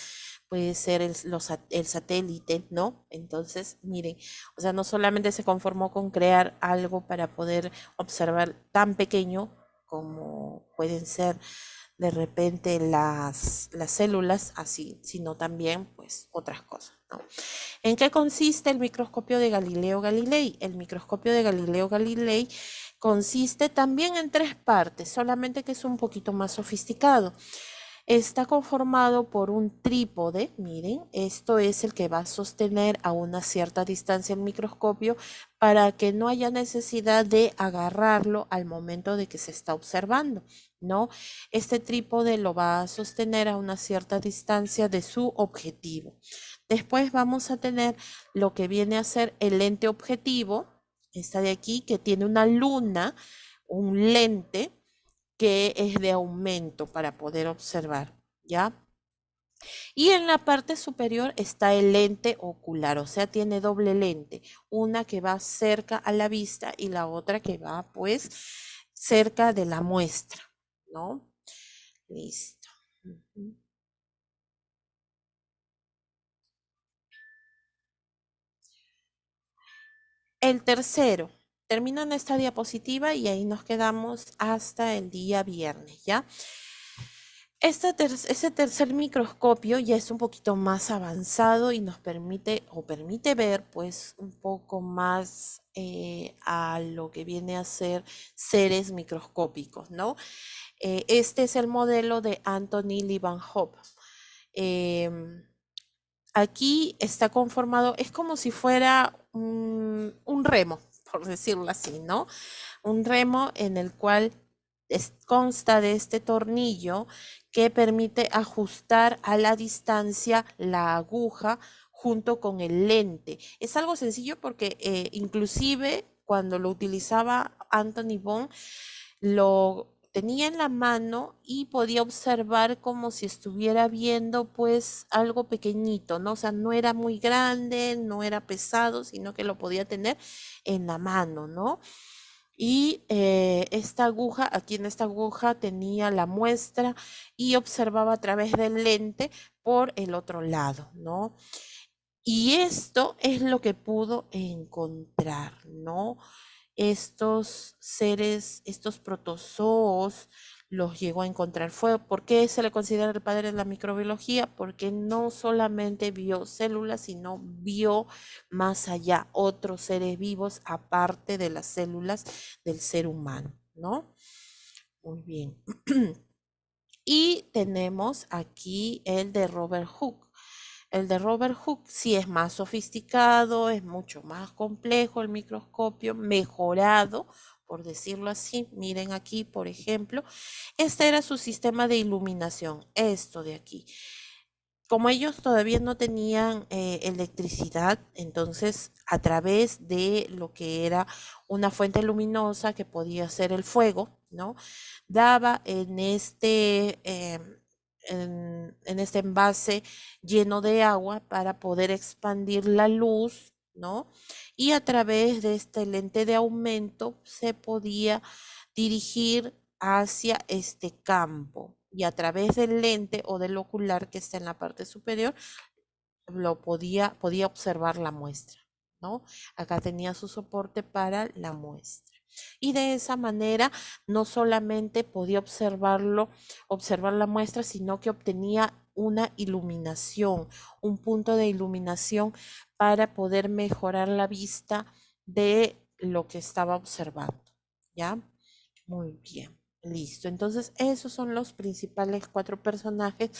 puede ser el satélite, ¿no? Entonces, miren, o sea, no solamente se conformó con crear algo para poder observar tan pequeño como pueden ser de repente las células, así, sino también pues otras cosas, ¿no? ¿En qué consiste el microscopio de Galileo Galilei? El microscopio de Galileo Galilei consiste también en 3 partes, solamente que es un poquito más sofisticado. Está conformado por un trípode, miren, esto es el que va a sostener a una cierta distancia el microscopio para que no haya necesidad de agarrarlo al momento de que se está observando, ¿no? Este trípode lo va a sostener a una cierta distancia de su objetivo. Después vamos a tener lo que viene a ser el lente objetivo, esta de aquí, que tiene una luna, un lente, que es de aumento para poder observar, ¿ya? Y en la parte superior está el lente ocular, o sea, tiene doble lente, una que va cerca a la vista y la otra que va, pues, cerca de la muestra, ¿no? Listo. El tercero. Termino en esta diapositiva y ahí nos quedamos hasta el día viernes, ¿ya? Ese tercer microscopio ya es un poquito más avanzado y nos permite ver pues un poco más a lo que viene a ser seres microscópicos, ¿no? Este es el modelo de Anthony Leeuwenhoek. Aquí está conformado, es como si fuera un remo, por decirlo así, ¿no? Un remo en el cual consta de este tornillo que permite ajustar a la distancia la aguja junto con el lente. Es algo sencillo porque inclusive cuando lo utilizaba Anthony Bohn, lo tenía en la mano y podía observar como si estuviera viendo pues algo pequeñito, ¿no? O sea, no era muy grande, no era pesado, sino que lo podía tener en la mano, ¿no? Y esta aguja, aquí en esta aguja tenía la muestra y observaba a través del lente por el otro lado, ¿no? Y esto es lo que pudo encontrar, ¿no? Estos seres, estos protozoos, los llegó a encontrar. ¿Por qué se le considera el padre de la microbiología? Porque no solamente vio células, sino vio más allá otros seres vivos aparte de las células del ser humano, ¿no? Muy bien. Y tenemos aquí el de Robert Hooke. El de Robert Hooke sí es más sofisticado, es mucho más complejo el microscopio, mejorado, por decirlo así. Miren aquí, por ejemplo, este era su sistema de iluminación, esto de aquí. Como ellos todavía no tenían electricidad, entonces a través de lo que era una fuente luminosa que podía ser el fuego, ¿no? Daba en este envase lleno de agua para poder expandir la luz, ¿no? y a través de este lente de aumento se podía dirigir hacia este campo y a través del lente o del ocular que está en la parte superior podía observar la muestra, ¿no? Acá tenía su soporte para la muestra. Y de esa manera no solamente podía observar la muestra, sino que obtenía una iluminación, un punto de iluminación para poder mejorar la vista de lo que estaba observando, ¿ya? Muy bien. Listo, entonces esos son los principales 4 personajes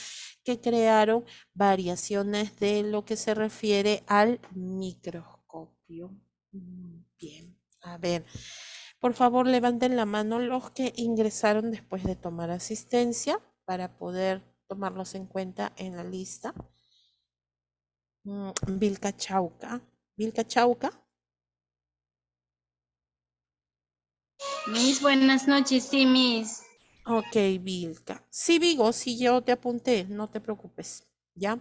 que crearon variaciones de lo que se refiere al microscopio. Bien, a ver, por favor levanten la mano los que ingresaron después de tomar asistencia para poder tomarlos en cuenta en la lista. Vilca Chauca. Vilca Chauca. Miss, buenas noches, sí, Miss. Ok, Vilca. Sí, Vigo, sí, yo te apunté, no te preocupes, ¿ya?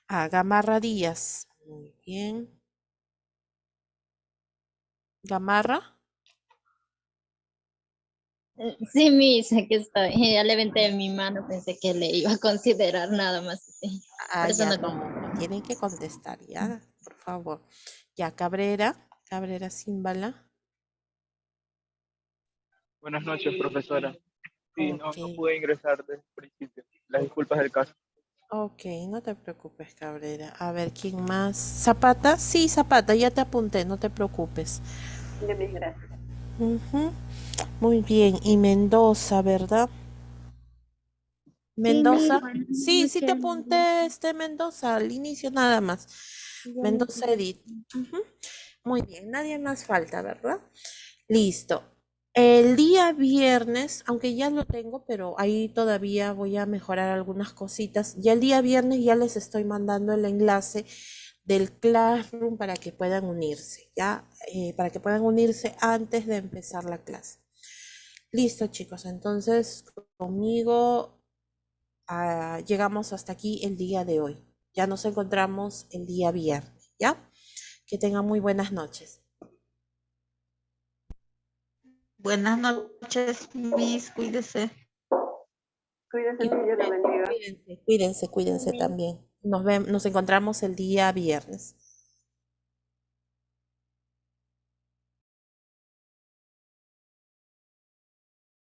Gamarra Díaz. Muy bien. Gamarra. Sí, Miss, aquí estoy. Ya levanté mi mano, pensé que le iba a considerar nada más. Sí. Por eso Ya no. no, tienen que contestar, ya, por favor. Ya, Cabrera Símbala. Buenas noches, profesora. Sí, no Ok, pude ingresar desde el principio. Las disculpas del caso. ok, no te preocupes, Cabrera. A ver, ¿quién más? ¿Zapata? Sí, Zapata, ya te apunté, no te preocupes. Ya, Miss, gracias. Ujú, muy bien, y Mendoza, ¿verdad? Sí, Miss, Mendoza. buenas Sí, sí te noches. apunté Mendoza, al inicio nada más. Ya me Mendoza Edith. Ujú, muy bien, nadie más falta, ¿verdad? Listo. El día viernes, aunque ya lo tengo, pero ahí todavía voy a mejorar algunas cositas. Ya el día viernes ya les estoy mandando el enlace del Classroom para que puedan unirse, ¿ya? Para que puedan unirse antes de empezar la clase. Listo, chicos. Entonces, conmigo llegamos hasta aquí el día de hoy. Ya nos encontramos el día viernes, ¿ya? Que tengan muy buenas noches. Buenas noches, Miss, cuídese. Cuídese, Miss, Dios la bendiga. Cuídense también. Nos encontramos el día viernes.